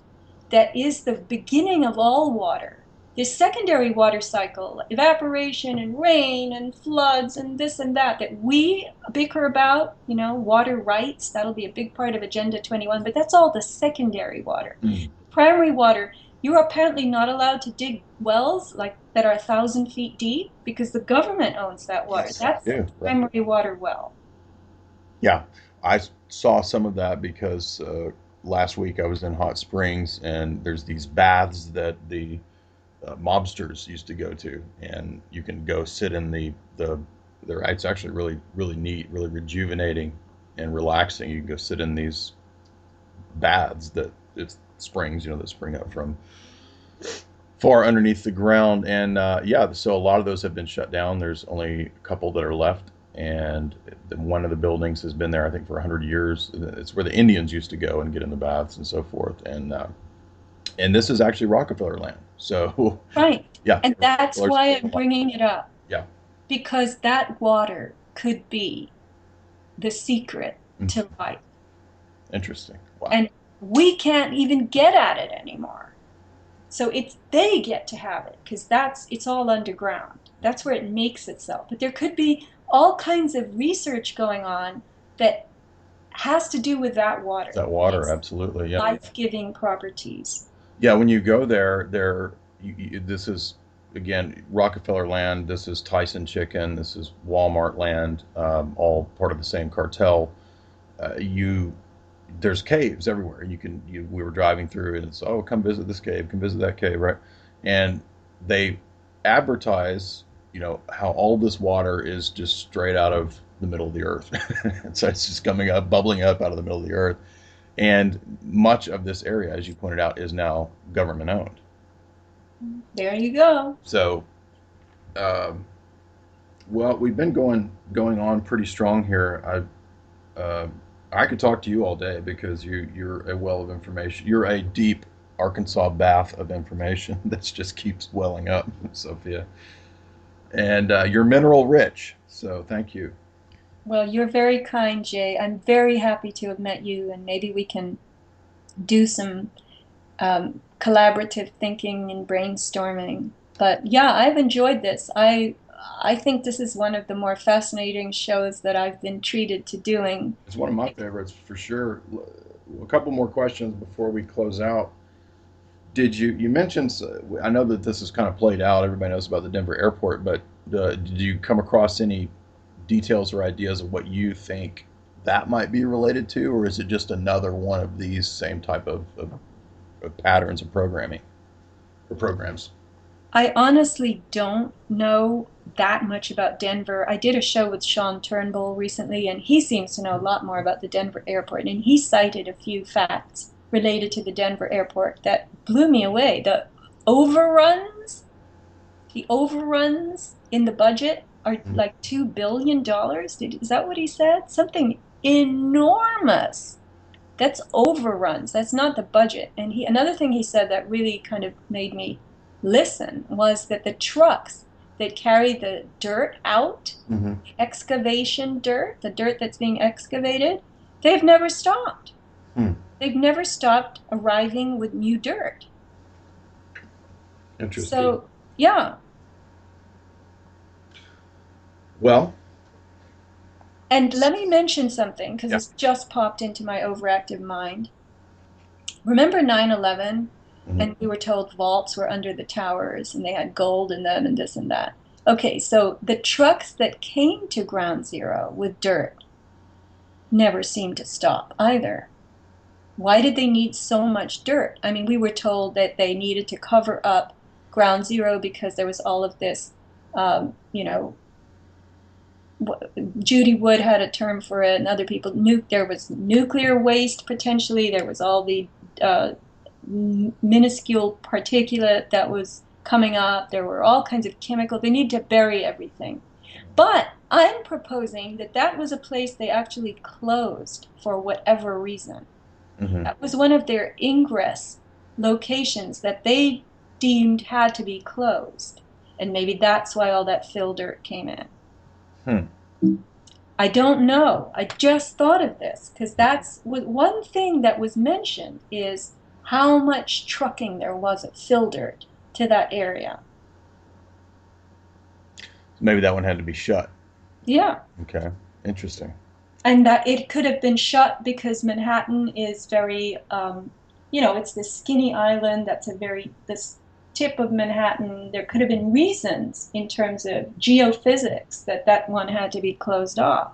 that is the beginning of all water, this secondary water cycle, evaporation and rain and floods and this and that we bicker about, water rights, that'll be a big part of Agenda 21, but that's all the secondary water. Mm. Primary water You're apparently not allowed to dig wells like that are 1,000 feet deep because the government owns that water. Yes. That's Yeah, right. primary water well. Yeah, saw some of that because last week I was in Hot Springs, and there's these baths that the mobsters used to go to, and you can go sit in the there. It's actually really neat, really rejuvenating and relaxing. You can go sit in these baths that it's springs, that spring up from far underneath the ground. And yeah, so a lot of those have been shut down. There's only a couple that are left, and one of the buildings has been there, I think, for 100 years. It's where the Indians used to go and get in the baths and so forth. And this is actually Rockefeller land. So Right. yeah, And that's Rockefellers why own I'm a lot. bringing it up, Yeah. because that water could be the secret Mm. to life. Interesting. Wow. And we can't even get at it anymore. So they get to have it because it's all underground. That's where it makes itself. But there could be all kinds of research going on that has to do with that water That and water, its absolutely. Yeah. life-giving properties. Yeah, when you go this is again Rockefeller land. This is Tyson Chicken. This is Walmart land. All part of the same cartel. You There's caves everywhere. We were driving through, and it's, oh, come visit this cave, come visit that cave, right? And they advertise, how all this water is just straight out of the middle of the earth. And so it's just coming up, bubbling up out of the middle of the earth. And much of this area, as you pointed out, is now government owned. There you go. So, um, well, we've been going on pretty strong here. I could talk to you all day because you're a well of information. You're a deep Arkansas bath of information that just keeps welling up, Sophia, and you're mineral rich. So thank you. Well, you're very kind, Jay. I'm very happy to have met you, and maybe we can do some collaborative thinking and brainstorming. But yeah, I've enjoyed this. I think this is one of the more fascinating shows that I've been treated to doing. It's one of my favorites for sure. A couple more questions before we close out. You mentioned, I know that this is kind of played out, everybody knows about the Denver airport, but did you come across any details or ideas of what you think that might be related to, or is it just another one of these same type of patterns of programming or programs? I honestly don't know that much about Denver. I did a show with Sean Turnbull recently, and he seems to know a lot more about the Denver airport. And he cited a few facts related to the Denver airport that blew me away. Overruns, the overruns in the budget are Mhm. like $2 billion. Is that what he said? Something enormous. That's overruns. That's not the budget. And another thing he said that really kind of made me listen was that the trucks that carry the dirt out, Mm-hmm. excavation dirt, the dirt that's being excavated, they've never stopped. Hmm. They've never stopped arriving with new dirt. Interesting. So, yeah. Well, And let me mention something because yeah. it's just popped into my overactive mind. Remember 9/11, Hmm. and we were told vaults were under the towers and they had gold in them and this and that. Okay, so the trucks that came to ground zero with dirt never seemed to stop either. Why did they need so much dirt? I mean, we were told that they needed to cover up ground zero because there was all of this, um, you know, Judy Wood had a term for it, and other people. There was nuclear waste potentially. There was all the uh, minuscule particulate that was coming up. There were all kinds of chemicals. They need to bury everything. But I'm proposing that that was a place they actually closed for whatever reason. Hmm. That was one of their ingress locations that they deemed had to be closed. And maybe that's why all that fill dirt came in. Hmm. I don't know. I just thought of this because that's one thing that was mentioned is how much trucking there was of fill dirt to that area. Maybe that one had to be shut. Yeah. Okay. Interesting. And that it could have been shut because Manhattan is very it's this skinny island that's this tip of Manhattan. There could have been reasons in terms of geophysics that that one had to be closed off.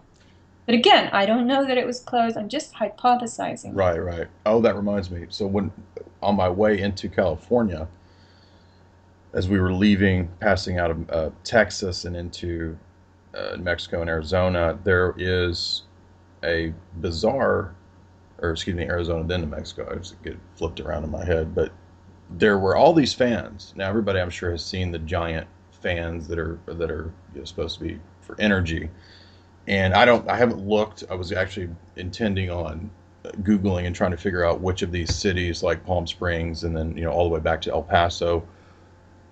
But again, I don't know that it was closed. I'm just hypothesizing. Right, right. Oh, that reminds me. So when on my way into California, as we were leaving, passing out of Texas and into Mexico and Arizona, there is a bizarre, or excuse me, Arizona then to Mexico. I just get flipped around in my head, but there were all these fans. Now everybody, I'm sure, has seen the giant fans that are supposed to be for energy. And I haven't looked. I was actually intending on Googling and trying to figure out which of these cities, like Palm Springs, and then all the way back to El Paso,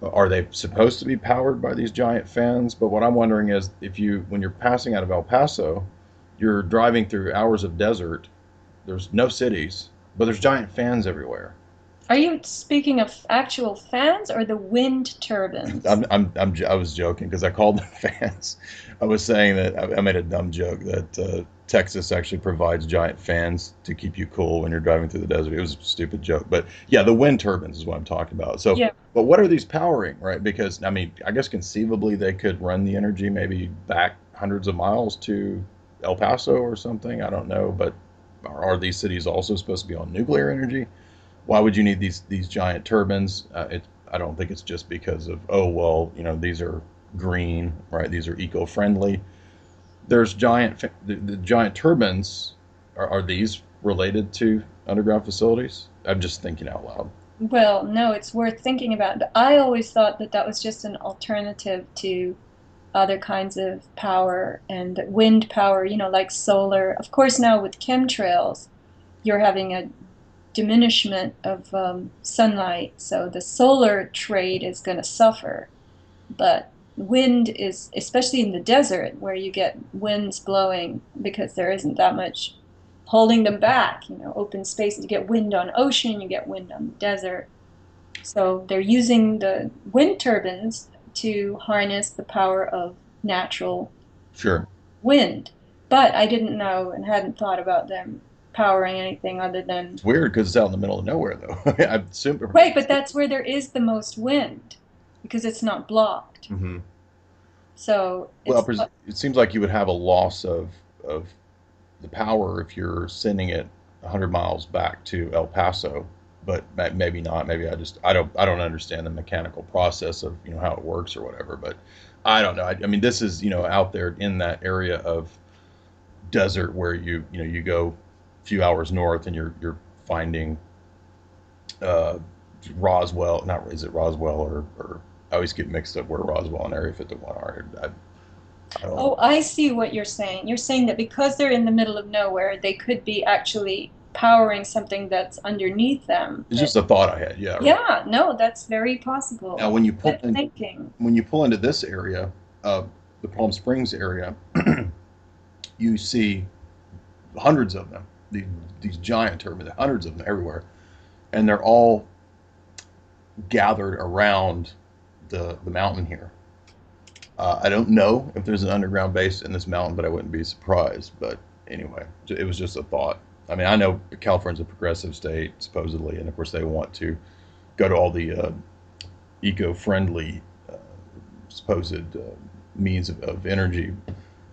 are they supposed to be powered by these giant fans? But what I'm wondering is, when you're passing out of El Paso, you're driving through hours of desert. There's no cities, but there's giant fans everywhere. Are you speaking of actual fans or the wind turbines? I was joking because I called them fans. I was saying that I made a dumb joke that Texas actually provides giant fans to keep you cool when you're driving through the desert. It was a stupid joke, but yeah, the wind turbines is what I'm talking about. So, Yeah. but what are these powering, right? Because I mean, I guess conceivably they could run the energy maybe back hundreds of miles to El Paso or something. I don't know, but are these cities also supposed to be on nuclear energy? Why would you need these giant turbines? I don't think it's just because of, oh well, these are green, right? These are eco-friendly. There's the giant turbines. Are these related to underground facilities? I'm just thinking out loud. Well, no, it's worth thinking about. But I always thought that that was just an alternative to other kinds of power and wind power, like solar. Of course, now with chemtrails, you're having a diminishment of sunlight, so the solar trade is going to suffer. But wind is, especially in the desert where you get winds blowing because there isn't that much holding them back, open spaces. You get wind on ocean, you get wind on the desert. So they're using the wind turbines to harness the power of natural Sure. wind. But I didn't know and hadn't thought about them powering anything other than, It's weird because it's out in the middle of nowhere, though. I assume. right, but that's where there is the most wind because it's not blocked. Hmm. So Well, it's, it seems like you would have a loss of the power if you're sending it 100 miles back to El Paso, but maybe not. Maybe I don't understand the mechanical process of how it works or whatever. But I don't know. I mean, this is out there in that area of desert where you go a few hours north and you're finding uh, Roswell. Not is it Roswell or I always get mixed up where Roswell and Area 51 are. I don't know. oh, I see what you're saying. You're saying that because they're in the middle of nowhere, they could be actually powering something that's underneath them. It's That, just a thought I had. Yeah, right. yeah, no, that's very Now, possible. Good thinking. when you pull into this area, the Palm Springs area, you see hundreds of them. These giant turbines, hundreds of them everywhere, and they're all gathered around the mountain here. I don't know if there's an underground base in this mountain, but I wouldn't be surprised. But anyway, it was just a thought. I mean, I know California's a progressive state, supposedly, and of course they want to go to all the eco-friendly supposed means of energy.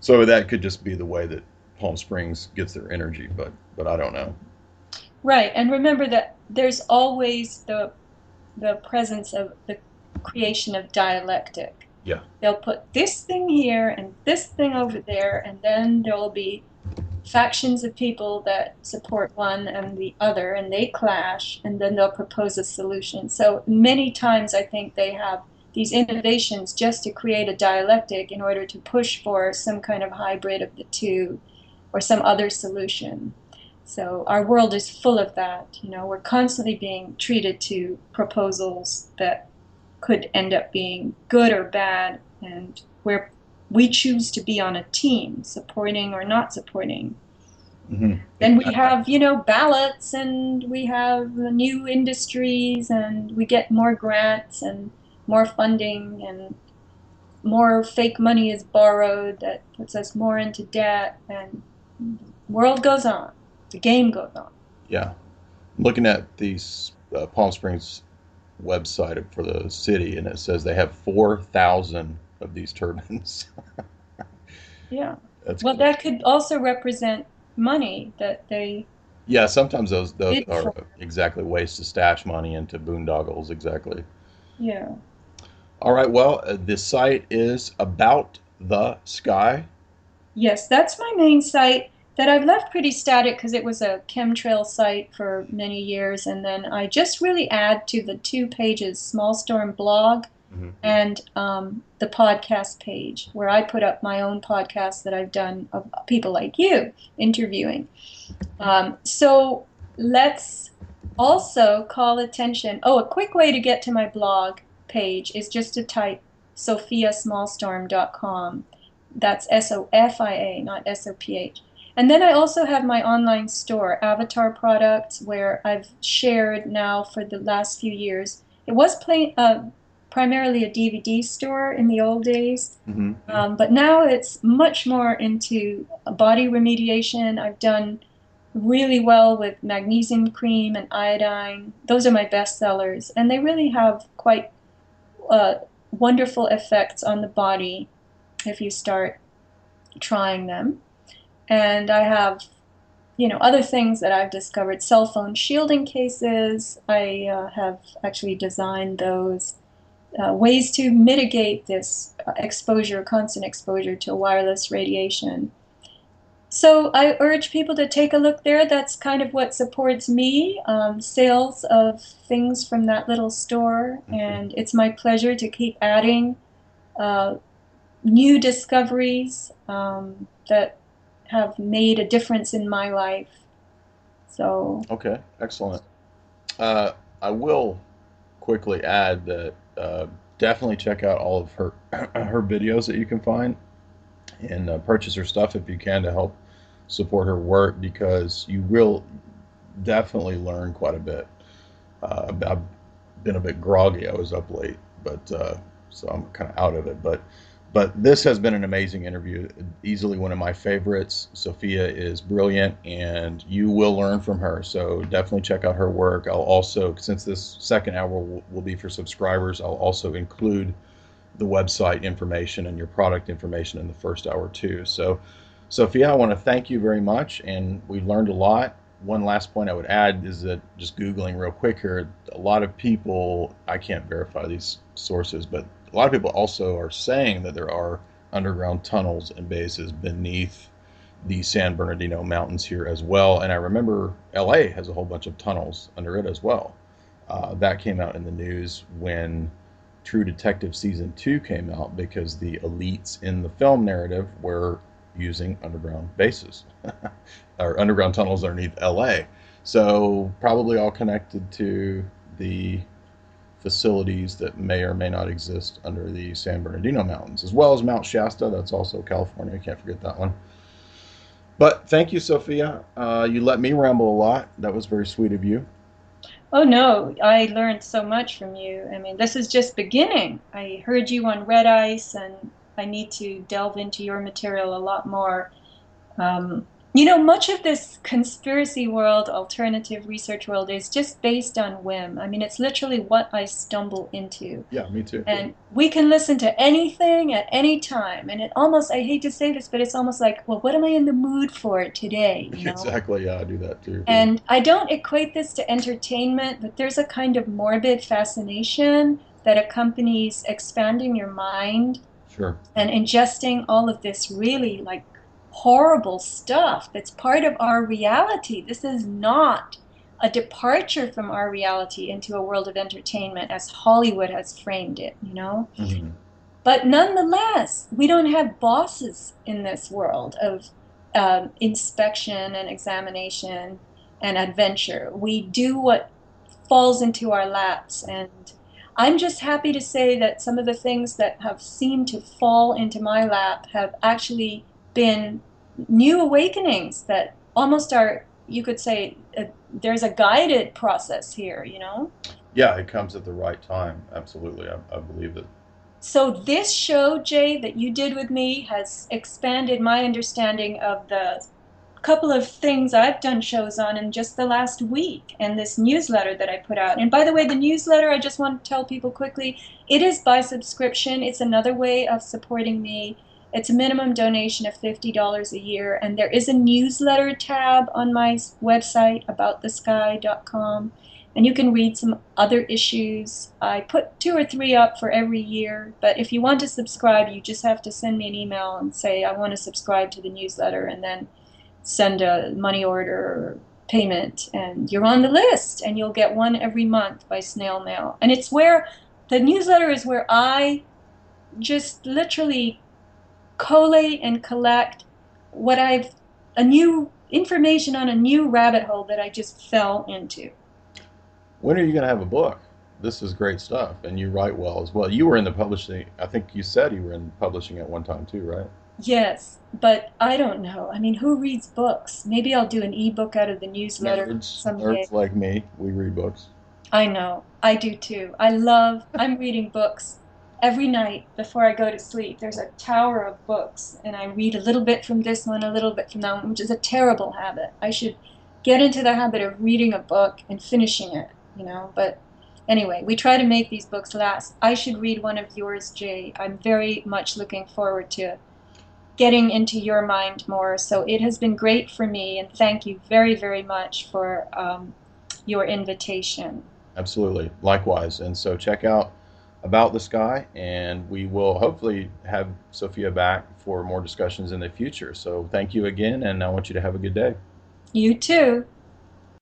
So that could just be the way that Palm Springs gets their energy, but I don't know. Right. And remember that there's always the presence of the creation of dialectic. Yeah, They'll put this thing here and this thing over there, and then there will be factions of people that support one and the other, and they clash, and then they'll propose a solution. So many times I think they have these innovations just to create a dialectic in order to push for some kind of hybrid of the two or some other solution. So our world is full of that. We're constantly being treated to proposals that could end up being good or bad, and where we choose to be on a team, supporting or not supporting. hmm Then we have, ballots and we have new industries and we get more grants and more funding and more fake money is borrowed that puts us more into debt and the world goes on. The game goes on. yeah. Looking at the Palm Springs website for the city, and it says they have 4,000 of these turbines. Yeah. That's Well, that could also represent money that they yeah. Sometimes those bid are for. exactly ways to stash money into boondoggles. Exactly. Yeah. All right. Well, the site is About the Sky. Yes, that's my main site that I've left pretty static because it was a chemtrail site for many years. And then I just really add to the 2 pages, Small Storm blog Hmm. and the podcast page where I put up my own podcast that I've done of people like you interviewing. So let's also call attention. Oh, a quick way to get to my blog page is just to type sophiasmallstorm.com. That's SOFIA, not SOPH. And then I also have my online store, Avatar Products, where I've shared now for the last few years. It was primarily a DVD store in the old days, Hmm. but now it's much more into body remediation. I've done really well with magnesium cream and iodine. Those are my best sellers, and they really have quite uh, wonderful effects on the body if you start trying them. And I have, other things that I've discovered. Cell phone shielding cases. I have actually designed those. Ways to mitigate this exposure, constant exposure to wireless radiation. So I urge people to take a look there. That's kind of what supports me, sales of things from that little store. Okay. And it's my pleasure to keep adding uh, new discoveries that have made a difference in my life. So, Okay. Excellent. Uh, I will quickly add that definitely check out all of her her videos that you can find and purchase her stuff if you can to help support her work because you will definitely learn quite a bit. I've been a bit groggy. I was up late, but so I'm kind of out of it. But this has been an amazing interview. Easily one of my favorites. Sophia is brilliant, and you will learn from her. So definitely check out her work. I'll also, since this second hour will be for subscribers, I'll also include the website information and your product information in the first hour too. So, Sophia, I want to thank you very much, and we learned a lot. One last point I would add is that just Googling real quick here, a lot of people, I can't verify these sources, but a lot of people also are saying that there are underground tunnels and bases beneath the San Bernardino Mountains here as well. And I remember LA has a whole bunch of tunnels under it as well. That came out in the news when True Detective season 2 came out because the elites in the film narrative were using underground bases or underground tunnels underneath LA. So probably all connected to the facilities that may or may not exist under the San Bernardino Mountains, as well as Mount Shasta. That's also California. Can't forget that one. But thank you, Sophia. You let me ramble a lot. That was very sweet of you. oh no, I learned so much from you. I mean, this is just beginning. I heard you on Red Ice, and I need to delve into your material a lot more. Um, much of this conspiracy world, alternative research world is just based on whim. I mean, it's literally what I stumble into. Yeah, me too. And we can listen to anything at any time. And it almost, I hate to say this, but it's almost like, well, what am I in the mood for today? Exactly. Yeah, I do that too. And I don't equate this to entertainment, but there's a kind of morbid fascination that accompanies expanding your mind Sure. and ingesting all of this really like horrible stuff that's part of our reality. This is not a departure from our reality into a world of entertainment as Hollywood has framed it. Hmm. But nonetheless, we don't have bosses in this world of inspection and examination and adventure. We do what falls into our laps. And I'm just happy to say that some of the things that have seemed to fall into my lap have actually been new awakenings that almost are, you could say, there's a guided process here. Yeah, it comes at the right time. Absolutely. I believe that. So this show, Jay, that you did with me has expanded my understanding of the couple of things I've done shows on in just the last week, and this newsletter that I put out. And by the way, the newsletter, I just want to tell people quickly, it is by subscription. It's another way of supporting me. It's a minimum donation of $50 a year, and there is a newsletter tab on my website, aboutthesky.com, and you can read some other issues. I put 2 or 3 up for every year, but if you want to subscribe, you just have to send me an email and say, I want to subscribe to the newsletter, and then send a money order payment, and you're on the list, and you'll get one every month by snail mail. And it's where the newsletter is where I just literally collate and collect what I've a new information on a new rabbit hole that I just fell into. When are you going to have a book? This is great stuff, and you write well as well. You were in the publishing. I think you said you were in publishing at one time too, right? Yes, but I don't know. I mean, who reads books? Maybe I'll do an ebook out of the newsletter someday. Nerds like me, we read books. I know. I do too. I'm reading books every night before I go to sleep. There's a tower of books, and I read a little bit from this one, a little bit from that one, which is a terrible habit. I should get into the habit of reading a book and finishing it, But anyway, we try to make these books last. I should read one of yours, Jay. I'm very much looking forward to getting into your mind more. So it has been great for me, and thank you very, very much for your invitation. Absolutely. Likewise. And so check out About the Sky, and we will hopefully have Sophia back for more discussions in the future. So thank you again, and I want you to have a good day. You too.